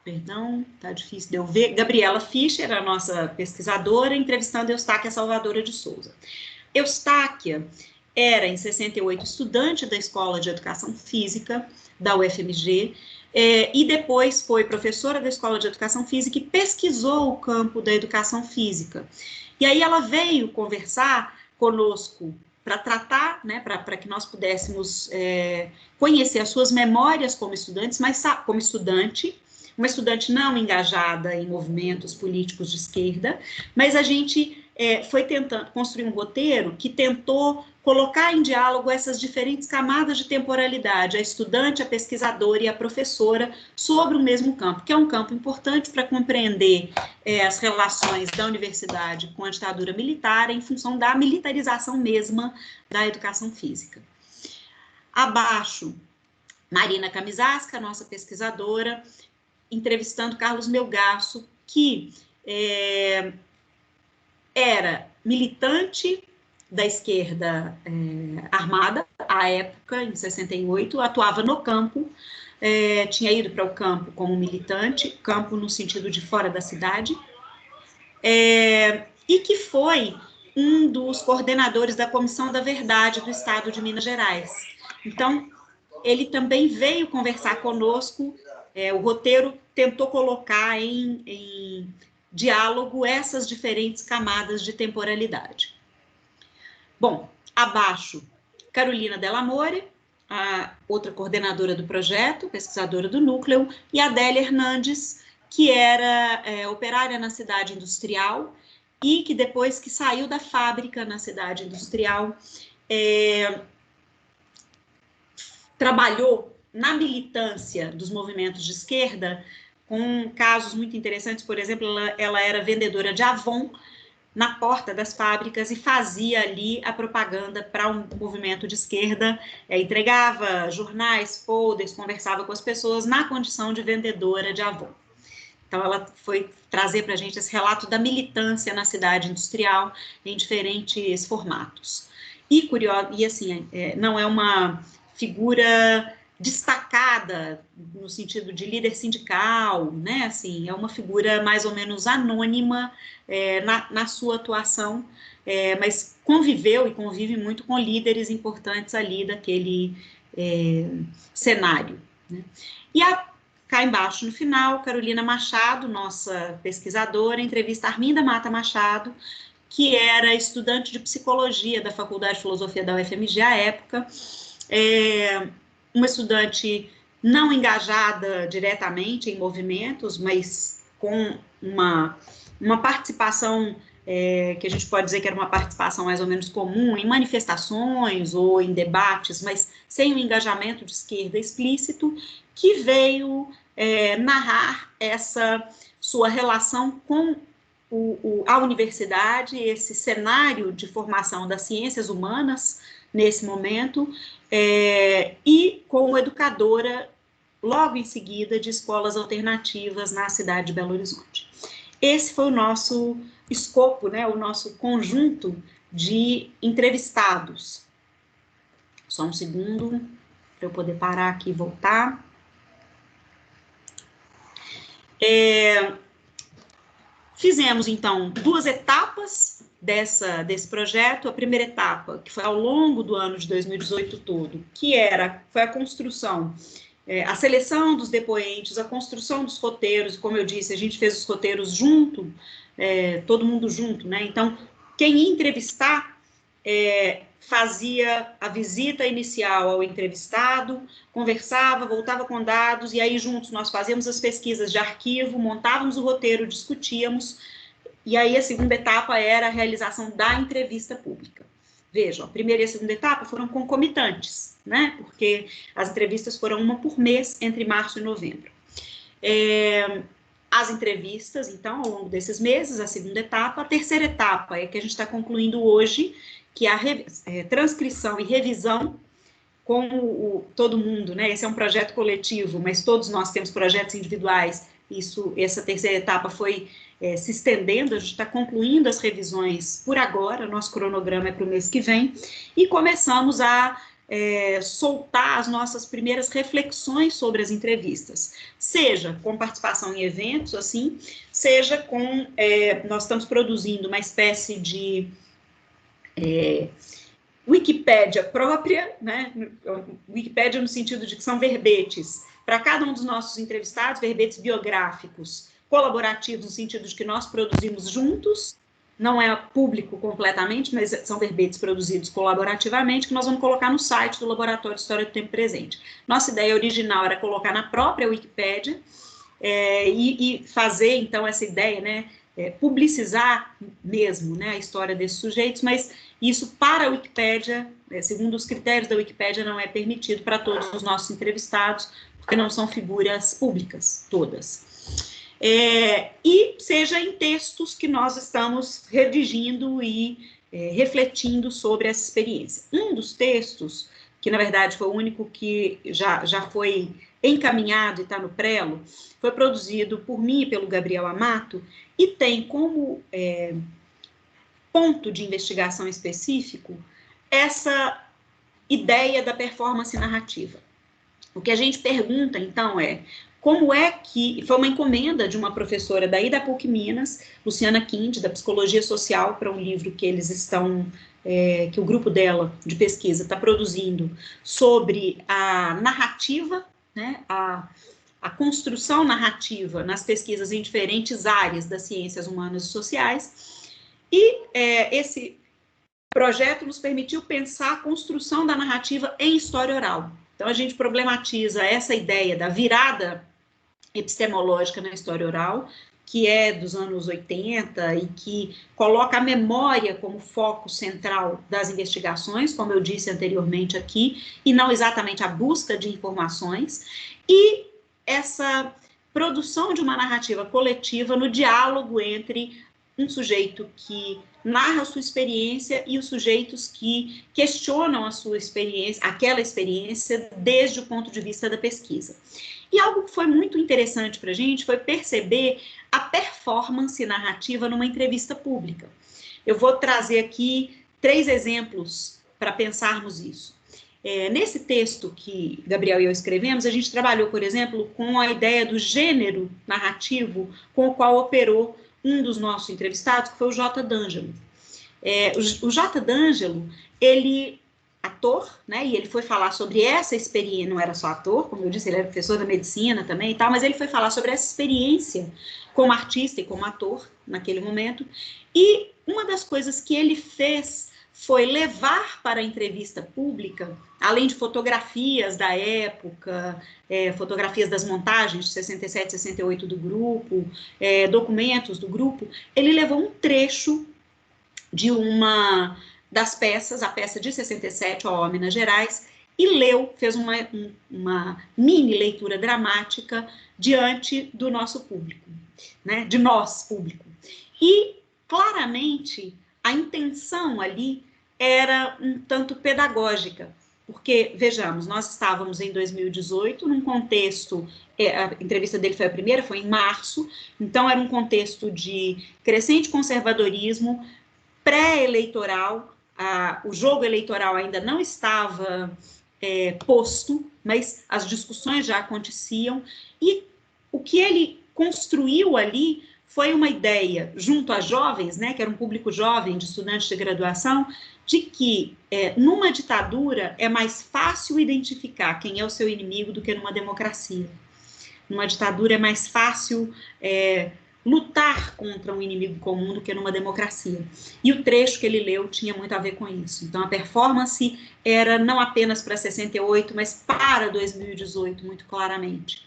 perdão, tá difícil de eu ver, Gabriela Fischer, a nossa pesquisadora, entrevistando Eustáquia Salvadora de Souza. Eustáquia era, em 68, estudante da Escola de Educação Física da UFMG, e depois foi professora da Escola de Educação Física e pesquisou o campo da educação física. E aí ela veio conversar conosco para tratar, né, para que nós pudéssemos conhecer as suas memórias como estudantes, mas como uma estudante não engajada em movimentos políticos de esquerda, mas a gente foi tentando construir um roteiro que tentou colocar em diálogo essas diferentes camadas de temporalidade, a estudante, a pesquisadora e a professora, sobre o mesmo campo, que é um campo importante para compreender as relações da universidade com a ditadura militar, em função da militarização mesma da educação física. Abaixo, Marina Camisasca, nossa pesquisadora, entrevistando Carlos Melgaço, que era militante da esquerda armada, à época, em 68, atuava no campo, tinha ido para o campo como militante, campo no sentido de fora da cidade, e que foi um dos coordenadores da Comissão da Verdade do Estado de Minas Gerais. Então, ele também veio conversar conosco, o roteiro tentou colocar em diálogo essas diferentes camadas de temporalidade. Bom, abaixo, Carolina Delamore, a outra coordenadora do projeto, pesquisadora do núcleo, e Adélia Hernandes, que era operária na cidade industrial e que depois que saiu da fábrica na cidade industrial, trabalhou na militância dos movimentos de esquerda, com casos muito interessantes. Por exemplo, ela era vendedora de Avon na porta das fábricas e fazia ali a propaganda para um movimento de esquerda, entregava jornais, folders, conversava com as pessoas na condição de vendedora de Avon. Então, ela foi trazer para a gente esse relato da militância na cidade industrial em diferentes formatos. E assim, não é uma figura destacada no sentido de líder sindical, né? Assim, é uma figura mais ou menos anônima na sua atuação, mas conviveu e convive muito com líderes importantes ali daquele cenário, né? E cá embaixo, no final, Carolina Machado, nossa pesquisadora, entrevista Arminda Mata Machado, que era estudante de psicologia da Faculdade de Filosofia da UFMG à época, uma estudante não engajada diretamente em movimentos, mas com uma participação que a gente pode dizer que era uma participação mais ou menos comum em manifestações ou em debates, mas sem um engajamento de esquerda explícito, que veio narrar essa sua relação com a universidade, esse cenário de formação das ciências humanas nesse momento, e como educadora, logo em seguida, de escolas alternativas na cidade de Belo Horizonte. Esse foi o nosso escopo, né, o nosso conjunto de entrevistados. Só um segundo, para eu poder parar aqui e voltar. Fizemos, então, 2 etapas desse projeto. A primeira etapa, que foi ao longo do ano de 2018 todo, que foi a construção, a seleção dos depoentes, a construção dos roteiros. Como eu disse, a gente fez os roteiros junto, todo mundo junto, né? Então, quem ia entrevistar fazia a visita inicial ao entrevistado, conversava, voltava com dados, e aí juntos nós fazíamos as pesquisas de arquivo, montávamos o roteiro, discutíamos, e aí a segunda etapa era a realização da entrevista pública. Vejam, a primeira e a segunda etapa foram concomitantes, né? Porque as entrevistas foram uma por mês entre março e novembro. as entrevistas, então, ao longo desses meses, a segunda etapa. A terceira etapa é que a gente está concluindo hoje, que é a transcrição e revisão com todo mundo, né? Esse é um projeto coletivo, mas todos nós temos projetos individuais. Essa terceira etapa foi se estendendo, a gente está concluindo as revisões por agora, nosso cronograma é para o mês que vem, e começamos a soltar as nossas primeiras reflexões sobre as entrevistas, seja com participação em eventos, assim, seja com, nós estamos produzindo uma espécie de Wikipédia própria, né? Wikipédia no sentido de que são verbetes para cada um dos nossos entrevistados, verbetes biográficos, colaborativos no sentido de que nós produzimos juntos, não é público completamente, mas são verbetes produzidos colaborativamente, que nós vamos colocar no site do Laboratório de História do Tempo Presente. Nossa ideia original era colocar na própria Wikipédia e fazer, então, essa ideia, né, publicizar mesmo, né, a história desses sujeitos, mas isso para a Wikipédia, segundo os critérios da Wikipédia, não é permitido para todos os nossos entrevistados, porque não são figuras públicas, todas. E seja em textos que nós estamos redigindo e refletindo sobre essa experiência. Um dos textos, que na verdade foi o único que já foi encaminhado e está no prelo, foi produzido por mim e pelo Gabriel Amato, e tem como ponto de investigação específico essa ideia da performance narrativa. O que a gente pergunta, então, como é que... Foi uma encomenda de uma professora daí da PUC Minas, Luciana Quinde, da Psicologia Social, para um livro que eles estão... que o grupo dela, de pesquisa, está produzindo sobre a narrativa, né, a construção narrativa nas pesquisas em diferentes áreas das ciências humanas e sociais, e esse projeto nos permitiu pensar a construção da narrativa em história oral. Então, a gente problematiza essa ideia da virada epistemológica na história oral, que é dos anos 80 e que coloca a memória como foco central das investigações, como eu disse anteriormente aqui, e não exatamente a busca de informações, e essa produção de uma narrativa coletiva no diálogo entre um sujeito que narra a sua experiência e os sujeitos que questionam a sua experiência, aquela experiência, desde o ponto de vista da pesquisa. E algo que foi muito interessante para a gente foi perceber a performance narrativa numa entrevista pública. Eu vou trazer aqui 3 exemplos para pensarmos isso. Nesse texto que Gabriel e eu escrevemos, a gente trabalhou, por exemplo, com a ideia do gênero narrativo com o qual operou um dos nossos entrevistados, que foi o J. D'Angelo. O J. D'Angelo, ele ator, né, e ele foi falar sobre essa experiência, não era só ator, como eu disse, ele era professor da medicina também e tal, mas ele foi falar sobre essa experiência como artista e como ator naquele momento, e uma das coisas que ele fez foi levar para a entrevista pública, além de fotografias da época, fotografias das montagens de 67, 68 do grupo, documentos do grupo, ele levou um trecho de uma das peças, a peça de 67, O Minas Gerais, e leu, fez uma mini leitura dramática diante do nosso público, né, de nós, público. E, claramente, a intenção ali era um tanto pedagógica, porque, vejamos, nós estávamos em 2018, num contexto, a entrevista dele foi a primeira, foi em março, então era um contexto de crescente conservadorismo, pré-eleitoral, o jogo eleitoral ainda não estava posto, mas as discussões já aconteciam, e o que ele construiu ali foi uma ideia, junto a jovens, né, que era um público jovem, de estudantes de graduação, de que numa ditadura é mais fácil identificar quem é o seu inimigo do que numa democracia. Numa ditadura é mais fácil lutar contra um inimigo comum do que numa democracia. E o trecho que ele leu tinha muito a ver com isso. Então, a performance era não apenas para 68, mas para 2018, muito claramente.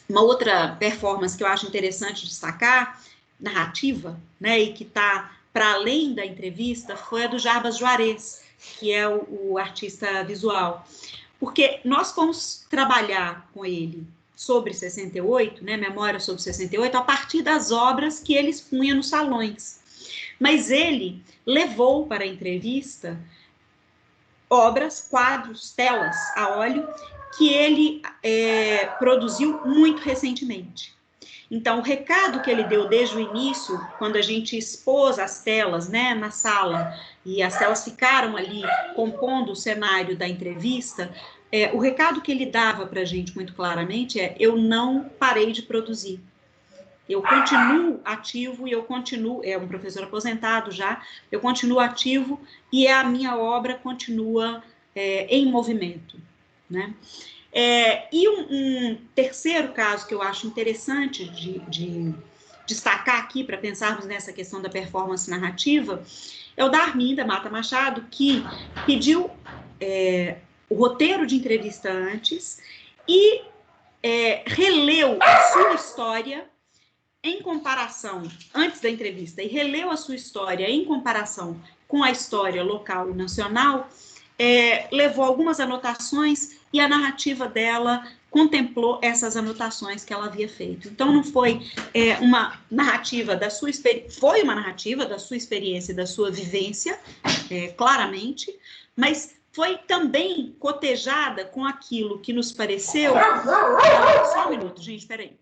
Uma outra performance que eu acho interessante destacar, narrativa, né, e que está para além da entrevista, foi a do Jarbas Juarez, que é o artista visual. Porque nós fomos trabalhar com ele sobre 68, né, Memória sobre 68, a partir das obras que ele expunha nos salões. Mas ele levou para a entrevista obras, quadros, telas a óleo, que ele produziu muito recentemente. Então, o recado que ele deu desde o início, quando a gente expôs as telas, né, na sala, e as telas ficaram ali compondo o cenário da entrevista, o recado que ele dava para a gente muito claramente eu não parei de produzir. Eu continuo ativo e eu continuo, é um professor aposentado já, eu continuo ativo e a minha obra continua em movimento, né? E um terceiro caso que eu acho interessante de destacar aqui para pensarmos nessa questão da performance narrativa é o da Arminda Mata Machado, que pediu o roteiro de entrevista antes e releu a sua história em comparação, antes da entrevista, e releu a sua história em comparação com a história local e nacional, levou algumas anotações e a narrativa dela contemplou essas anotações que ela havia feito. Então, não foi uma narrativa da sua experiência, foi uma narrativa da sua experiência e da sua vivência, claramente, mas foi também cotejada com aquilo que nos pareceu... Só um minuto, gente, peraí.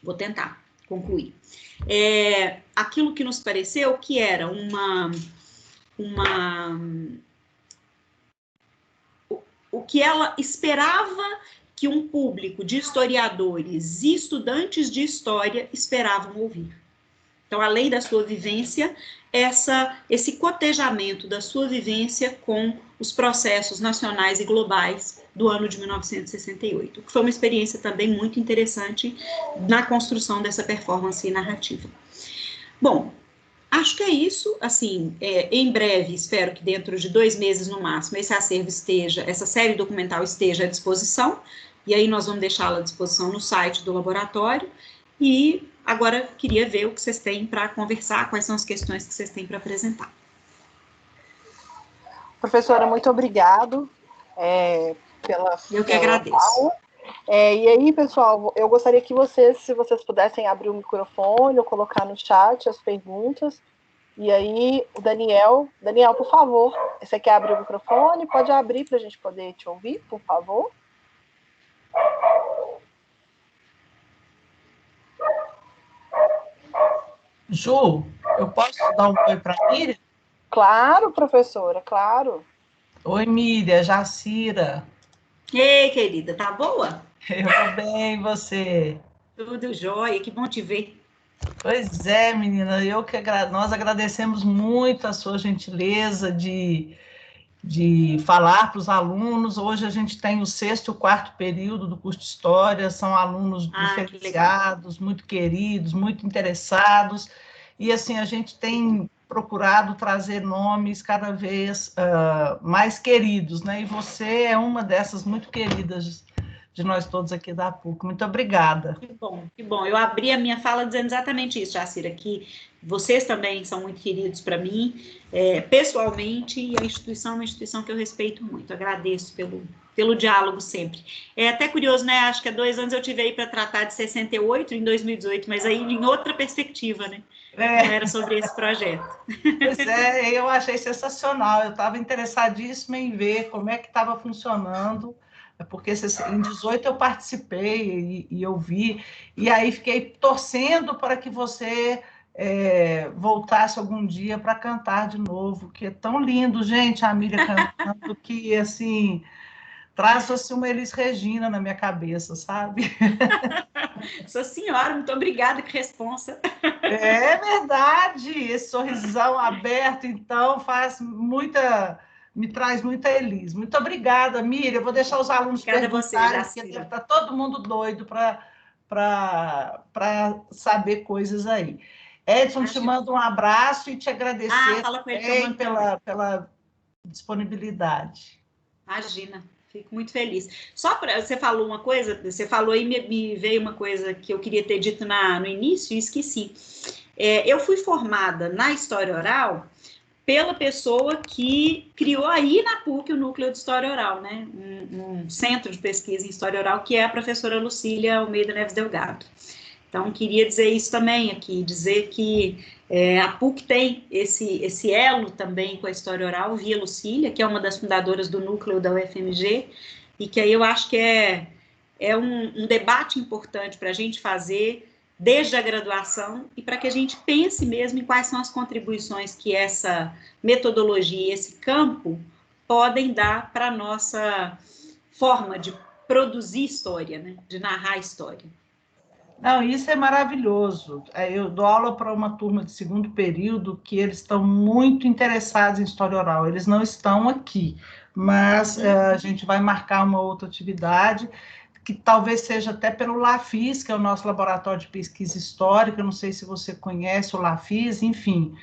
Vou tentar concluir. Aquilo que nos pareceu que era o que ela esperava que um público de historiadores e estudantes de história esperavam ouvir. Então, além da sua vivência, esse cotejamento da sua vivência com os processos nacionais e globais do ano de 1968, que foi uma experiência também muito interessante na construção dessa performance narrativa. Bom, acho que é isso, assim, em breve, espero que dentro de 2 meses no máximo, esse acervo essa série documental esteja à disposição, e aí nós vamos deixá-la à disposição no site do laboratório, e agora queria ver o que vocês têm para conversar, quais são as questões que vocês têm para apresentar. Professora, muito obrigado pela Eu que agradeço. Aula. E aí, pessoal, eu gostaria que se vocês pudessem abrir o microfone ou colocar no chat as perguntas. E aí, o Daniel, por favor, você quer abrir o microfone? Pode abrir para a gente poder te ouvir, por favor. Ju, eu posso dar um oi para a Miriam? Claro, professora, claro. Oi, Miriam, Jacira. Ei, querida, tá boa? Eu tô bem, e você? Tudo jóia, que bom te ver. Pois é, menina, nós agradecemos muito a sua gentileza de falar para os alunos. Hoje a gente tem o 6º e o 4º período do curso de História, são alunos diferenciados, muito queridos, muito interessados, e assim, a gente tem procurado trazer nomes cada vez mais queridos, né? E você é uma dessas muito queridas de nós todos aqui da PUC. Muito obrigada. Que bom, que bom. Eu abri a minha fala dizendo exatamente isso, Jacira, que vocês também são muito queridos para mim, pessoalmente, e a instituição é uma instituição que eu respeito muito. Agradeço pelo diálogo sempre. É até curioso, né? Acho que há 2 anos eu tive aí para tratar de 68, em 2018, mas aí em outra perspectiva, né? Não era sobre esse projeto. Pois eu achei sensacional. Eu estava interessadíssima em ver como é que estava funcionando, porque em 18 eu participei e eu vi, e aí fiquei torcendo para que você voltasse algum dia para cantar de novo, que é tão lindo, gente, a Miriam cantando, que, assim, traz assim, uma Elis Regina na minha cabeça, sabe? Sua senhora, muito obrigada, que responsa. É verdade, esse sorrisão aberto, então, me traz muita Elis. Muito obrigada, Miriam. Eu vou deixar os alunos perguntarem, porque deve estar todo mundo doido para saber coisas aí. Edson, te mando um abraço e te agradecer fala com ele pela disponibilidade. Imagina, fico muito feliz. Só para você falou uma coisa, você falou aí, me veio uma coisa que eu queria ter dito no início e esqueci. Eu fui formada na História Oral pela pessoa que criou aí na PUC o Núcleo de História Oral, né? Um centro de pesquisa em História Oral, que é a professora Lucília Almeida Neves Delgado. Então, queria dizer isso também aqui, dizer que a PUC tem esse elo também com a História Oral, via Lucília, que é uma das fundadoras do núcleo da UFMG, e que aí eu acho que é um debate importante para a gente fazer desde a graduação e para que a gente pense mesmo em quais são as contribuições que essa metodologia, esse campo, podem dar para a nossa forma de produzir história, né? De narrar história. Não, isso é maravilhoso. Eu dou aula para uma turma de segundo período que eles estão muito interessados em história oral. Eles não estão aqui, mas a gente vai marcar uma outra atividade que talvez seja até pelo LAFIS, que é o nosso laboratório de pesquisa histórica. Não sei se você conhece o LAFIS, enfim.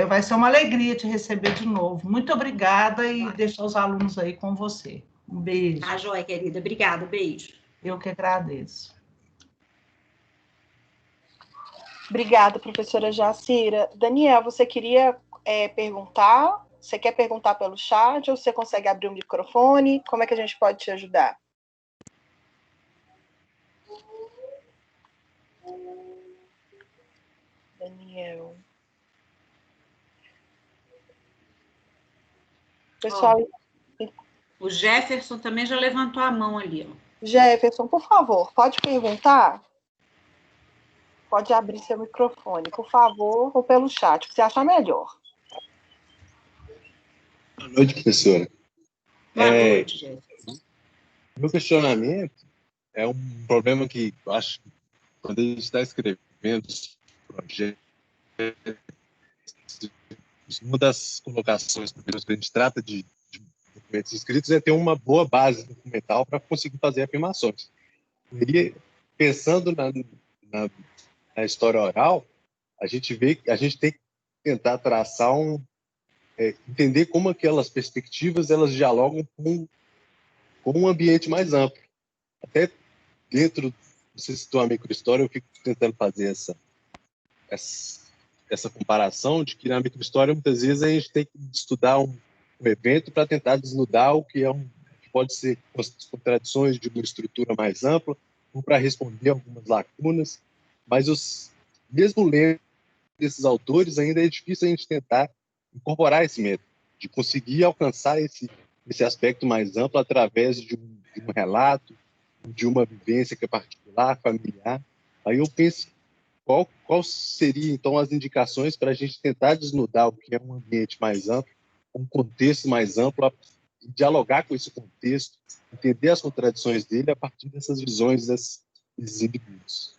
Vai ser uma alegria te receber de novo. Muito obrigada e deixar os alunos aí com você. Um beijo. Tá joia, querida. Obrigada, beijo. Eu que agradeço. Obrigada, professora Jacira. Daniel, você queria perguntar? Você quer perguntar pelo chat ou você consegue abrir o microfone? Como é que a gente pode te ajudar? Daniel. Pessoal. O Jefferson também já levantou a mão ali, ó. Jefferson, por favor, pode perguntar? Pode abrir seu microfone, por favor, ou pelo chat, o que você achar melhor. Boa noite, professora. Boa noite, Jefferson. Meu questionamento é um problema que eu acho que quando a gente está escrevendo os projetos, uma das colocações que a gente trata de documentos escritos é ter uma boa base documental para conseguir fazer afirmações. E pensando na história oral, a gente tem que tentar traçar entender como aquelas perspectivas elas dialogam com um ambiente mais amplo. Até dentro, você citou a microhistória, eu fico tentando fazer essa comparação de que na microhistória muitas vezes a gente tem que estudar um evento para tentar desnudar o que que pode ser as contradições de uma estrutura mais ampla ou para responder algumas lacunas, mas mesmo lendo desses autores ainda é difícil a gente tentar incorporar esse método, de conseguir alcançar esse aspecto mais amplo através de um relato, de uma vivência que é particular, familiar. Aí eu penso, qual seria, então, as indicações para a gente tentar desnudar o que é um ambiente mais amplo, um contexto mais amplo, e dialogar com esse contexto, entender as contradições dele a partir dessas visões desses indivíduos.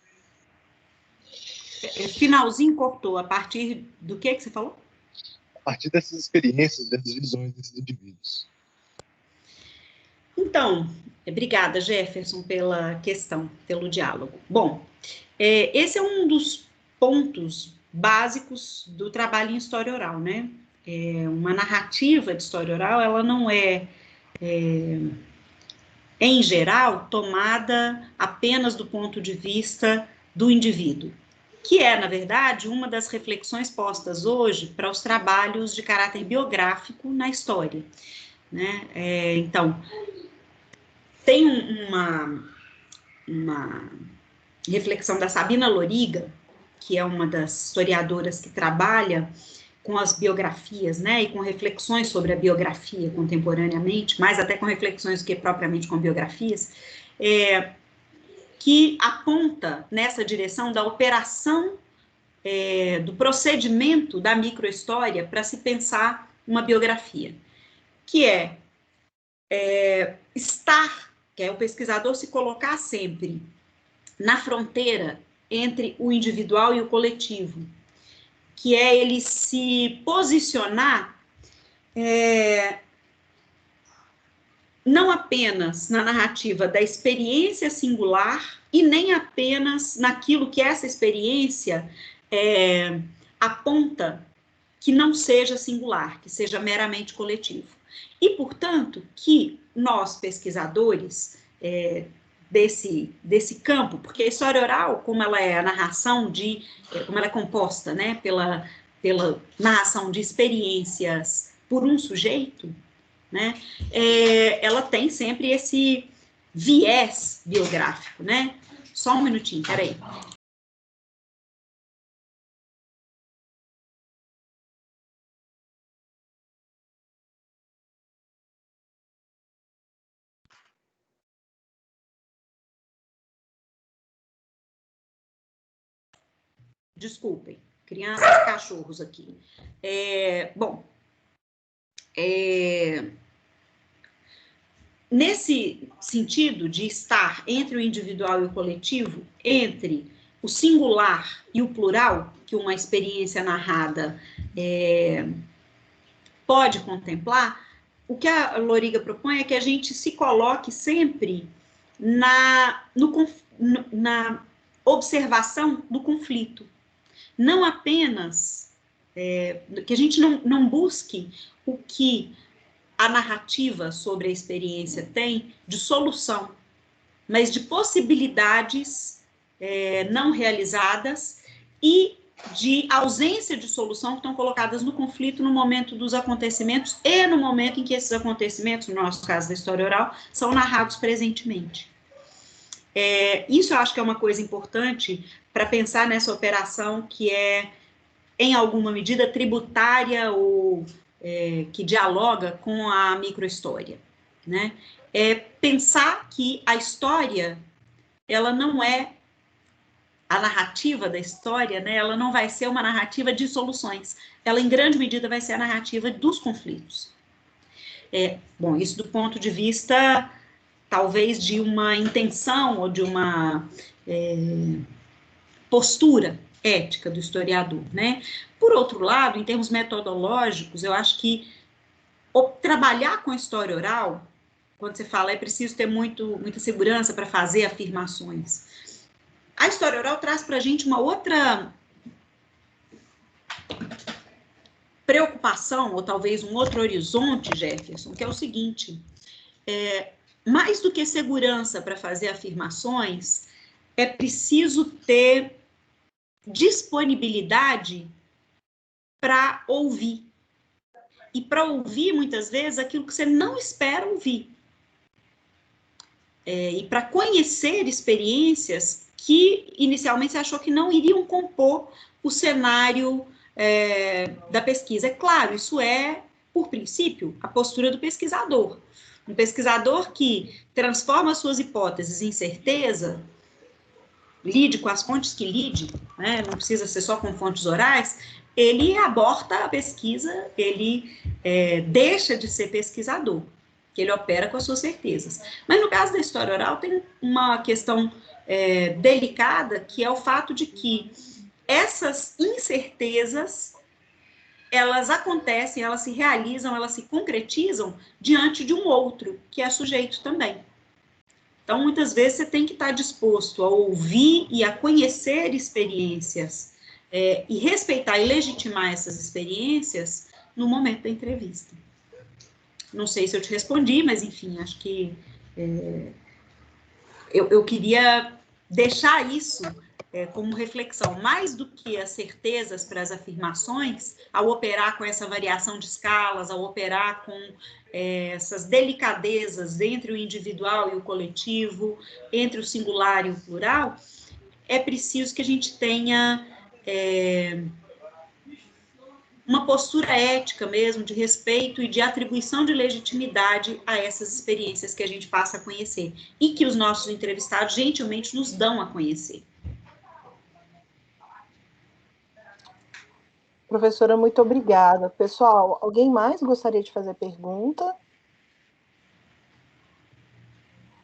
Finalzinho cortou, a partir do que você falou? A partir dessas experiências, dessas visões desses indivíduos. Então, obrigada, Jefferson, pela questão, pelo diálogo. Bom, esse é um dos pontos básicos do trabalho em história oral, né? Uma narrativa de história oral, ela não em geral, tomada apenas do ponto de vista do indivíduo, que é, na verdade, uma das reflexões postas hoje para os trabalhos de caráter biográfico na história, né? Então, tem uma reflexão da Sabina Loriga, que é uma das historiadoras que trabalha com as biografias, né, e com reflexões sobre a biografia contemporaneamente, mais até com reflexões do que propriamente com biografias, que aponta nessa direção da operação do procedimento da microhistória para se pensar uma biografia, que é que é o pesquisador se colocar sempre na fronteira entre o individual e o coletivo, que é ele se posicionar não apenas na narrativa da experiência singular e nem apenas naquilo que essa experiência aponta que não seja singular, que seja meramente coletivo. E, portanto, que nós, pesquisadores, desse campo, porque a história oral, como ela é a narração como ela é composta, né, pela narração de experiências por um sujeito, né, ela tem sempre esse viés biográfico, né? Só um minutinho, peraí. Desculpem, crianças e cachorros aqui. Nesse sentido de estar entre o individual e o coletivo, entre o singular e o plural, que uma experiência narrada pode contemplar, o que a Loriga propõe é que a gente se coloque sempre na observação do conflito. Não apenas que a gente não busque o que a narrativa sobre a experiência tem de solução, mas de possibilidades não realizadas e de ausência de solução que estão colocadas no conflito no momento dos acontecimentos e no momento em que esses acontecimentos, no nosso caso da história oral, são narrados presentemente. Isso eu acho que é uma coisa importante para pensar nessa operação que é, em alguma medida, tributária ou que dialoga com a microhistória, né? Pensar que a história, ela não é a narrativa da história, né? Ela não vai ser uma narrativa de soluções. Ela, em grande medida, vai ser a narrativa dos conflitos. Bom, isso do ponto de vista, talvez, de uma intenção ou de uma postura ética do historiador, né? Por outro lado, em termos metodológicos, eu acho que trabalhar com a história oral, quando você fala, é preciso ter muita segurança para fazer afirmações. A história oral traz para a gente uma outra preocupação, ou talvez um outro horizonte, Jefferson, que é o seguinte: mais do que segurança para fazer afirmações, é preciso ter disponibilidade para ouvir. E para ouvir, muitas vezes, aquilo que você não espera ouvir. E para conhecer experiências que, inicialmente, você achou que não iriam compor o cenário da pesquisa. É claro, isso é, por princípio, a postura do pesquisador. Um pesquisador que transforma suas hipóteses em certeza, lide com as fontes que lide, né? Não precisa ser só com fontes orais, ele aborta a pesquisa, ele deixa de ser pesquisador, que ele opera com as suas certezas. Mas no caso da história oral tem uma questão delicada, que é o fato de que essas incertezas, elas acontecem, elas se realizam, elas se concretizam diante de um outro, que é sujeito também. Então, muitas vezes, você tem que estar disposto a ouvir e a conhecer experiências e respeitar e legitimar essas experiências no momento da entrevista. Não sei se eu te respondi, mas, enfim, acho que eu queria deixar isso como reflexão. Mais do que as certezas para as afirmações, ao operar com essa variação de escalas, ao operar com essas delicadezas entre o individual e o coletivo, entre o singular e o plural, é preciso que a gente tenha uma postura ética mesmo, de respeito e de atribuição de legitimidade a essas experiências que a gente passa a conhecer e que os nossos entrevistados gentilmente nos dão a conhecer. Professora, muito obrigada. Pessoal, alguém mais gostaria de fazer pergunta?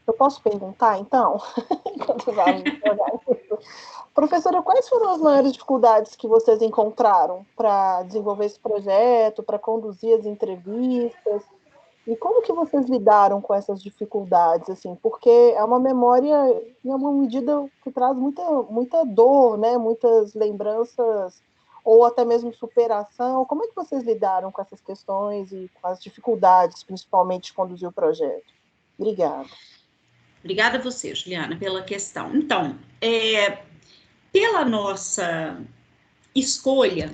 Eu posso perguntar, então? Enquanto vamos Professora, quais foram as maiores dificuldades que vocês encontraram para desenvolver esse projeto, para conduzir as entrevistas? E como que vocês lidaram com essas dificuldades, assim? Porque é uma memória, em alguma medida, que traz muita dor, né? Muitas lembranças, ou até mesmo superação. Como é que vocês lidaram com essas questões e com as dificuldades, principalmente, de conduzir o projeto? Obrigada. Obrigada a você, Juliana, pela questão. Então, pela nossa escolha,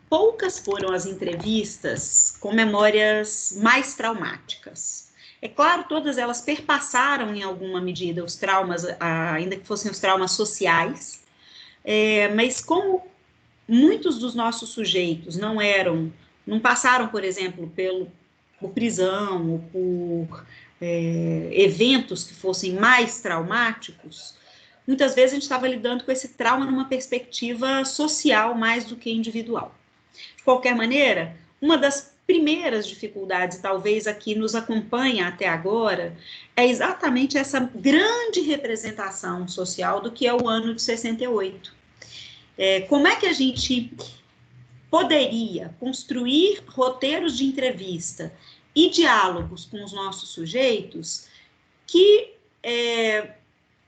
poucas foram as entrevistas com memórias mais traumáticas. É claro, todas elas perpassaram em alguma medida os traumas, ainda que fossem os traumas sociais, mas como muitos dos nossos sujeitos não passaram, por exemplo, por prisão ou por eventos que fossem mais traumáticos, muitas vezes a gente estava lidando com esse trauma numa perspectiva social mais do que individual. De qualquer maneira, uma das primeiras dificuldades, talvez a que nos acompanha até agora, é exatamente essa grande representação social do que é o ano de 68. Como é que a gente poderia construir roteiros de entrevista e diálogos com os nossos sujeitos que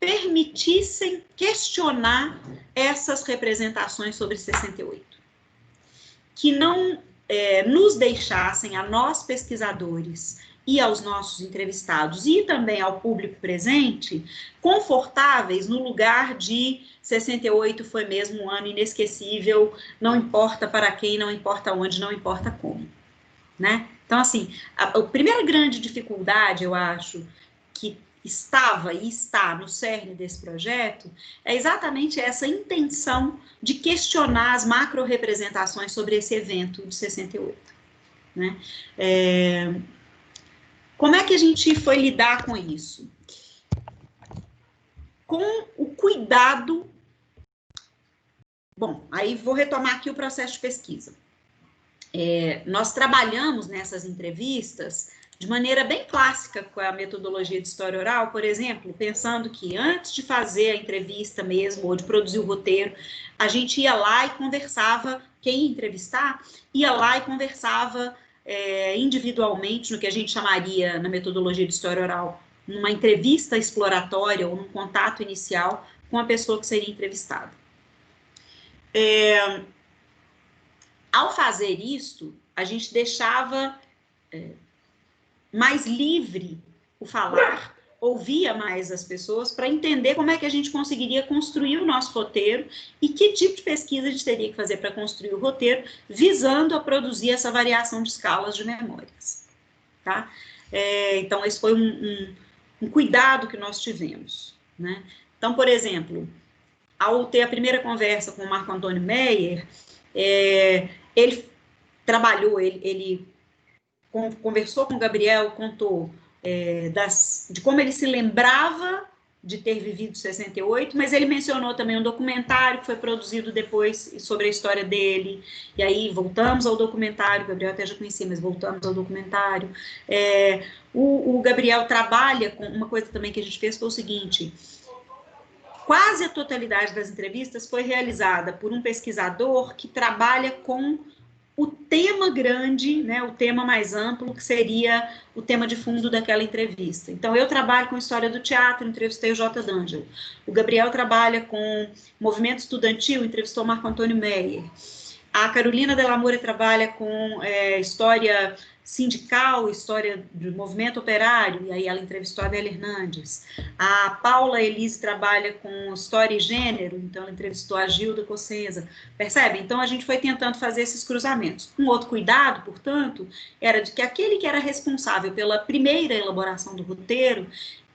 permitissem questionar essas representações sobre 68, que não nos deixassem, a nós pesquisadores e aos nossos entrevistados e também ao público presente, confortáveis no lugar de 68 foi mesmo um ano inesquecível, não importa para quem, não importa onde, não importa como, né? Então, assim, a primeira grande dificuldade, eu acho, que estava e está no cerne desse projeto, é exatamente essa intenção de questionar as macro-representações sobre esse evento de 68, né? Como é que a gente foi lidar com isso? Com o cuidado... Bom, aí vou retomar aqui o processo de pesquisa. Nós trabalhamos nessas entrevistas de maneira bem clássica com a metodologia de história oral, por exemplo, pensando que antes de fazer a entrevista mesmo, ou de produzir o roteiro, a gente ia lá e conversava, quem ia entrevistar, ia lá e conversava individualmente, no que a gente chamaria, na metodologia de história oral, numa entrevista exploratória ou num contato inicial com a pessoa que seria entrevistada. Ao fazer isso, a gente deixava mais livre o falar, ouvia mais as pessoas para entender como é que a gente conseguiria construir o nosso roteiro e que tipo de pesquisa a gente teria que fazer para construir o roteiro, visando a produzir essa variação de escalas de memórias, tá? Então, esse foi um cuidado que nós tivemos, né? Então, por exemplo, ao ter a primeira conversa com o Marco Antônio Meyer, ele trabalhou, ele conversou com o Gabriel, contou de como ele se lembrava de ter vivido 68, mas ele mencionou também um documentário que foi produzido depois sobre a história dele, e aí voltamos ao documentário, o Gabriel até já conhecia, mas voltamos ao documentário. O Gabriel trabalha com uma coisa também que a gente fez, foi o seguinte: quase a totalidade das entrevistas foi realizada por um pesquisador que trabalha com o tema grande, né, o tema mais amplo, que seria o tema de fundo daquela entrevista. Então, eu trabalho com história do teatro, entrevistei o J. D'Angelo. O Gabriel trabalha com movimento estudantil, entrevistou o Marco Antônio Meyer. A Carolina Delamore trabalha com história sindical, história do movimento operário, e aí ela entrevistou a Adélia Hernandes. A Paula Elise trabalha com história e gênero, então ela entrevistou a Gilda Cossenza. Percebe? Então a gente foi tentando fazer esses cruzamentos. Um outro cuidado, portanto, era de que aquele que era responsável pela primeira elaboração do roteiro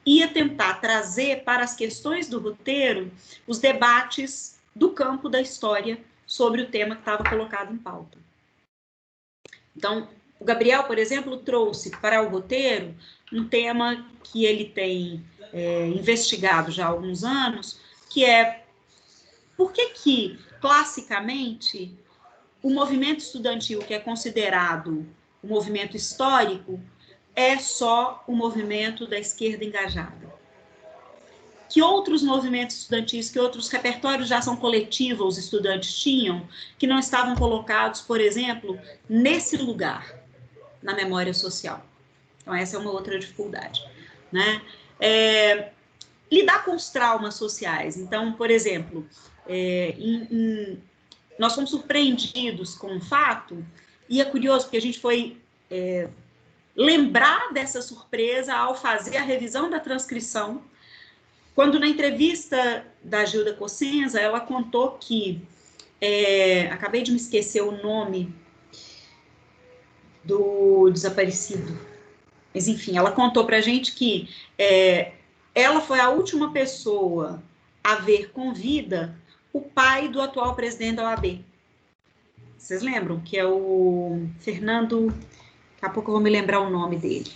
ia tentar trazer para as questões do roteiro os debates do campo da história sobre o tema que estava colocado em pauta. Então, o Gabriel, por exemplo, trouxe para o roteiro um tema que ele tem investigado já há alguns anos, que é por que, classicamente, o movimento estudantil, que é considerado um movimento histórico, é só o movimento da esquerda engajada. Que outros movimentos estudantis, que outros repertórios de ação coletiva os estudantes tinham, que não estavam colocados, por exemplo, nesse lugar, na memória social. Então, essa é uma outra dificuldade, né? Lidar com os traumas sociais. Então, por exemplo, nós fomos surpreendidos com um fato, e é curioso, porque a gente foi lembrar dessa surpresa ao fazer a revisão da transcrição quando na entrevista da Gilda Cossenza, ela contou que, acabei de me esquecer o nome do desaparecido, mas enfim, ela contou pra gente que ela foi a última pessoa a ver com vida o pai do atual presidente da OAB. Vocês lembram? Que é o Fernando, daqui a pouco eu vou me lembrar o nome dele.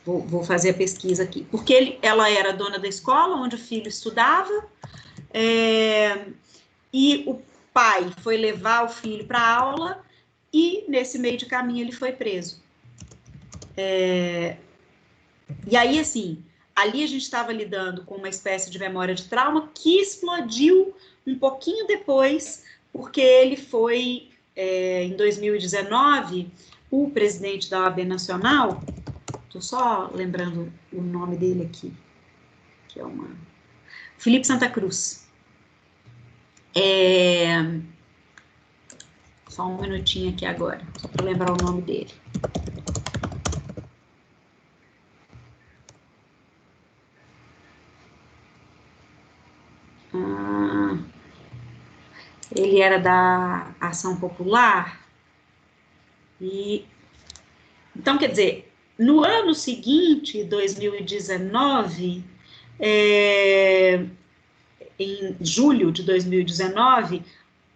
Vou fazer a pesquisa aqui. Porque ela era dona da escola onde o filho estudava, e o pai foi levar o filho para a aula, e nesse meio de caminho ele foi preso. E aí, assim, ali a gente estava lidando com uma espécie de memória de trauma que explodiu um pouquinho depois, porque ele foi, em 2019, o presidente da OAB Nacional, estou só lembrando o nome dele aqui, que é Felipe Santa Cruz. Só um minutinho aqui agora, só para lembrar o nome dele. Ele era da Ação Popular. Então, quer dizer, no ano seguinte, 2019, em julho de 2019,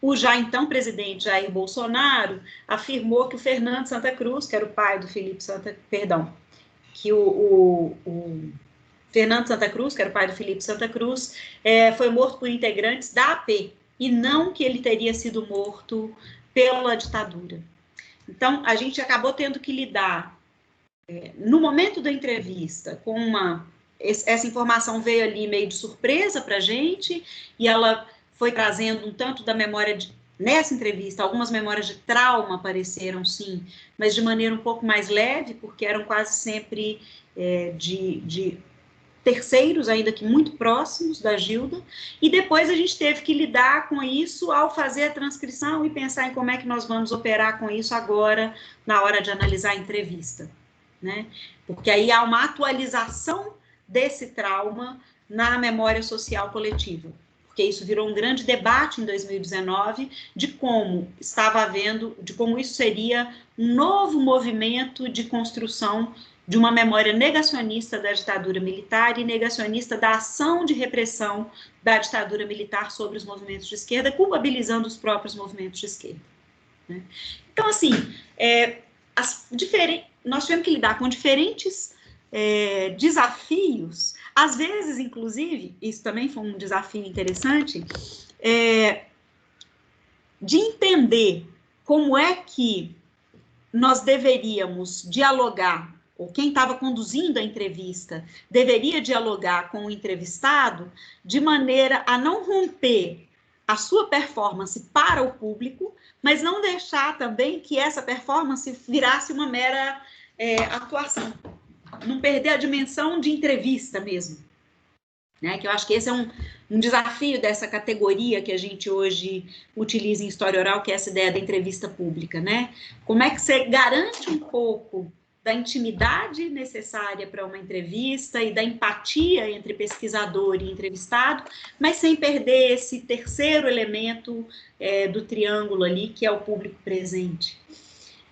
o já então presidente Jair Bolsonaro afirmou que o Fernando Santa Cruz, que era o pai do Felipe Santa, perdão, que o Fernando Santa Cruz, que era o pai do Felipe Santa Cruz, foi morto por integrantes da AP, e não que ele teria sido morto pela ditadura. Então, a gente acabou tendo que lidar, no momento da entrevista, com essa informação veio ali meio de surpresa para a gente, e ela foi trazendo um tanto da memória, nessa entrevista, algumas memórias de trauma apareceram, sim, mas de maneira um pouco mais leve, porque eram quase sempre de terceiros, ainda que muito próximos da Gilda, e depois a gente teve que lidar com isso ao fazer a transcrição e pensar em como é que nós vamos operar com isso agora, na hora de analisar a entrevista, né? Porque aí há uma atualização desse trauma na memória social coletiva, porque isso virou um grande debate em 2019 de como estava havendo, de como isso seria um novo movimento de construção de uma memória negacionista da ditadura militar e negacionista da ação de repressão da ditadura militar sobre os movimentos de esquerda, culpabilizando os próprios movimentos de esquerda, né? Então, assim, nós tivemos que lidar com diferentes desafios, às vezes, inclusive, isso também foi um desafio interessante, de entender como é que nós deveríamos dialogar, ou quem estava conduzindo a entrevista deveria dialogar com o entrevistado de maneira a não romper a sua performance para o público, mas não deixar também que essa performance virasse uma mera atuação. Não perder a dimensão de entrevista mesmo, né? Que eu acho que esse é um desafio dessa categoria que a gente hoje utiliza em história oral, que é essa ideia da entrevista pública, né? Como é que você garante um pouco da intimidade necessária para uma entrevista e da empatia entre pesquisador e entrevistado, mas sem perder esse terceiro elemento do triângulo ali, que é o público presente.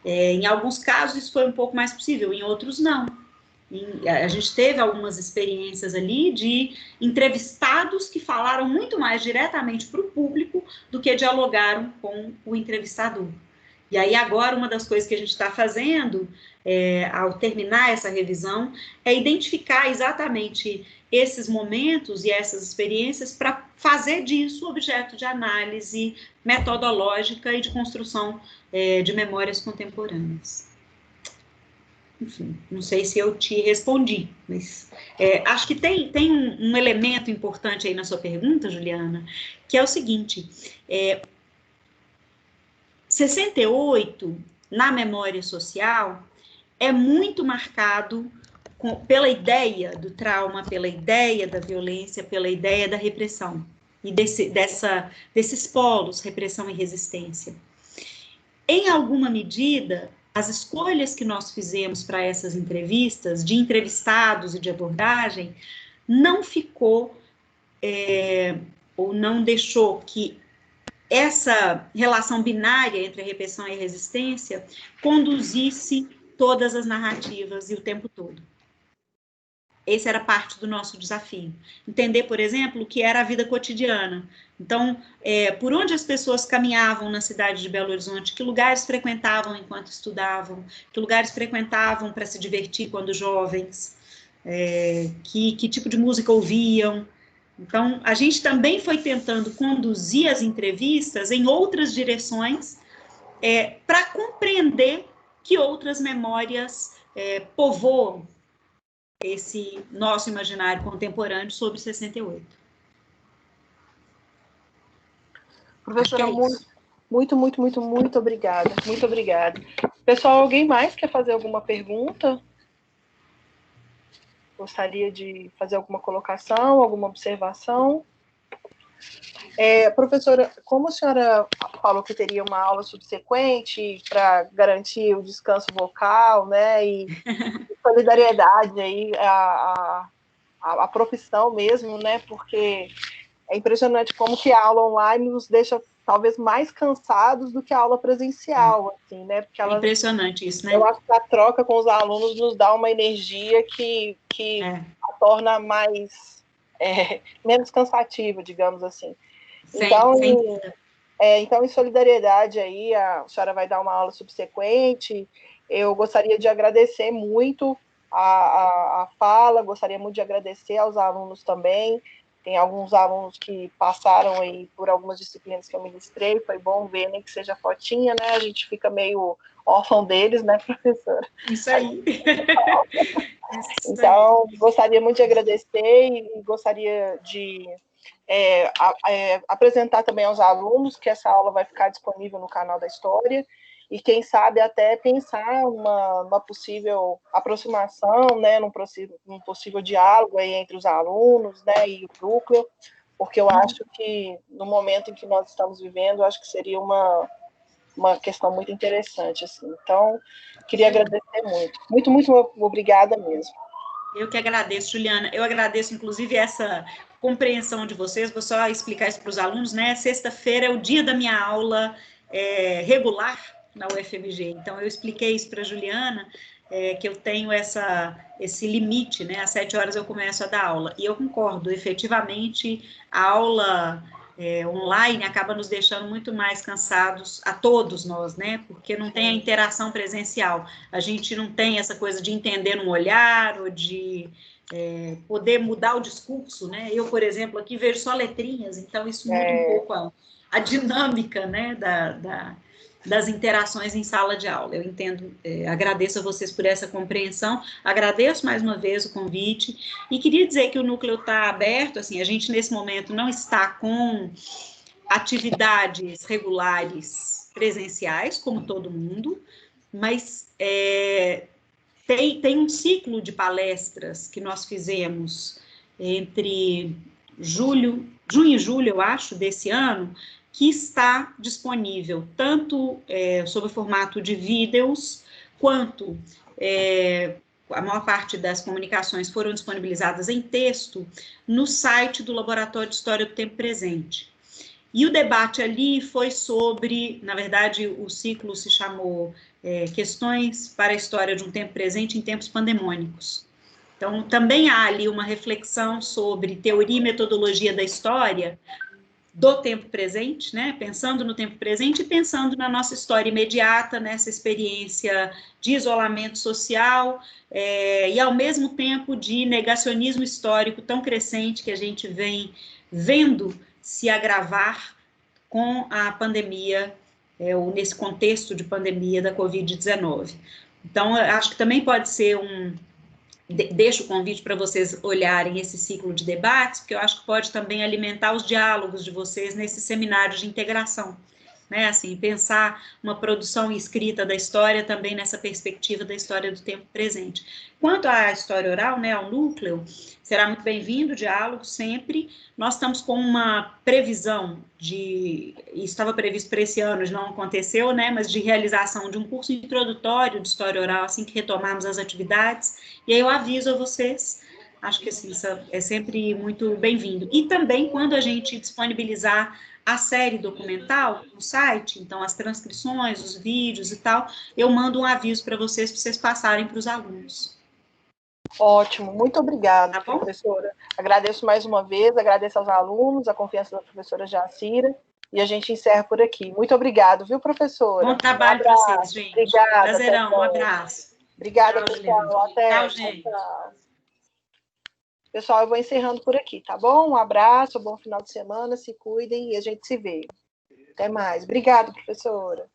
Em alguns casos isso foi um pouco mais possível, em outros não. A gente teve algumas experiências ali de entrevistados que falaram muito mais diretamente para o público do que dialogaram com o entrevistador. E aí agora uma das coisas que a gente está fazendo, ao terminar essa revisão, é identificar exatamente esses momentos e essas experiências para fazer disso objeto de análise metodológica e de construção de memórias contemporâneas. Enfim, não sei se eu te respondi, mas acho que tem um elemento importante aí na sua pergunta, Juliana, que é o seguinte: 68, na memória social, é muito marcado pela ideia do trauma, pela ideia da violência, pela ideia da repressão, e desses polos, repressão e resistência. Em alguma medida, as escolhas que nós fizemos para essas entrevistas, de entrevistados e de abordagem, não ficou ou não deixou que essa relação binária entre a repressão e a resistência conduzisse todas as narrativas e o tempo todo. Esse era parte do nosso desafio. Entender, por exemplo, o que era a vida cotidiana. Então, por onde as pessoas caminhavam na cidade de Belo Horizonte, que lugares frequentavam enquanto estudavam, que lugares frequentavam para se divertir quando jovens, que tipo de música ouviam. Então, a gente também foi tentando conduzir as entrevistas em outras direções para compreender que outras memórias povoam esse nosso imaginário contemporâneo sobre 68. Professora, muito obrigada. Muito obrigada. Pessoal, alguém mais quer fazer alguma pergunta? Gostaria de fazer alguma colocação, alguma observação? Professora, como a senhora falou que teria uma aula subsequente para garantir o descanso vocal, né, e solidariedade aí a profissão mesmo, né, porque é impressionante como que a aula online nos deixa talvez mais cansados do que a aula presencial, assim, né, porque ela, impressionante isso, né? Eu acho que a troca com os alunos nos dá uma energia que a torna mais menos cansativa, digamos assim. Então, em solidariedade aí, a senhora vai dar uma aula subsequente. Eu gostaria de agradecer muito a fala, gostaria muito de agradecer aos alunos também. Tem alguns alunos que passaram aí por algumas disciplinas que eu ministrei, foi bom ver, nem que seja fotinha, né? A gente fica meio órfão deles, né, professora? Isso aí. Então, gostaria muito de agradecer e gostaria de apresentar também aos alunos que essa aula vai ficar disponível no canal da História e, quem sabe, até pensar uma possível aproximação, né, num possível diálogo aí entre os alunos, né, e o núcleo, porque eu acho que, no momento em que nós estamos vivendo, eu acho que seria uma questão muito interessante, assim. Então, queria agradecer muito. Muito obrigada mesmo. Eu que agradeço, Juliana. Eu agradeço, inclusive, essa compreensão de vocês. Vou só explicar isso para os alunos, né? Sexta-feira é o dia da minha aula regular na UFMG. Então, eu expliquei isso para a Juliana, que eu tenho esse limite, né? Às 7 horas eu começo a dar aula. E eu concordo, efetivamente, a aula online acaba nos deixando muito mais cansados, a todos nós, né? Porque não tem a interação presencial. A gente não tem essa coisa de entender no olhar ou de poder mudar o discurso, né? Eu, por exemplo, aqui vejo só letrinhas, então isso muda um pouco a dinâmica, né, das interações em sala de aula. Eu entendo, agradeço a vocês por essa compreensão, agradeço mais uma vez o convite, e queria dizer que o núcleo está aberto, assim, a gente nesse momento não está com atividades regulares presenciais, como todo mundo, mas tem um ciclo de palestras que nós fizemos entre junho e julho, eu acho, desse ano, que está disponível tanto sob o formato de vídeos, quanto a maior parte das comunicações foram disponibilizadas em texto no site do Laboratório de História do Tempo Presente. E o debate ali foi sobre, na verdade, o ciclo se chamou Questões para a História de um Tempo Presente em Tempos Pandemônicos. Então, também há ali uma reflexão sobre teoria e metodologia da história do tempo presente, né? Pensando no tempo presente e pensando na nossa história imediata, nessa experiência de isolamento social e, ao mesmo tempo, de negacionismo histórico tão crescente que a gente vem vendo se agravar com a pandemia, ou nesse contexto de pandemia da Covid-19. Então, eu acho que também pode ser deixo o convite para vocês olharem esse ciclo de debates, porque eu acho que pode também alimentar os diálogos de vocês nesse seminário de integração, né? Assim, pensar uma produção escrita da história também nessa perspectiva da história do tempo presente. Quanto à história oral, né, ao núcleo, será muito bem-vindo o diálogo sempre. Nós estamos com uma previsão estava previsto para esse ano, não aconteceu, né, mas de realização de um curso introdutório de história oral, assim que retomarmos as atividades, e aí eu aviso a vocês acho que assim, isso é sempre muito bem-vindo. E também quando a gente disponibilizar a série documental no site, então as transcrições, os vídeos e tal, eu mando um aviso para vocês passarem para os alunos. Ótimo, muito obrigada, Tá bom? professora. Agradeço mais uma vez, agradeço aos alunos, a confiança da professora Jacira, e a gente encerra por aqui. Muito obrigado, viu, professora? Bom trabalho para vocês, gente. Obrigada. Prazerão, um abraço. Obrigada, Tchau, pessoal. Juliana. Até. Tchau, gente. Tchau. Pessoal, eu vou encerrando por aqui, tá bom? Um abraço, bom final de semana, se cuidem e a gente se vê. Até mais. Obrigada, professora.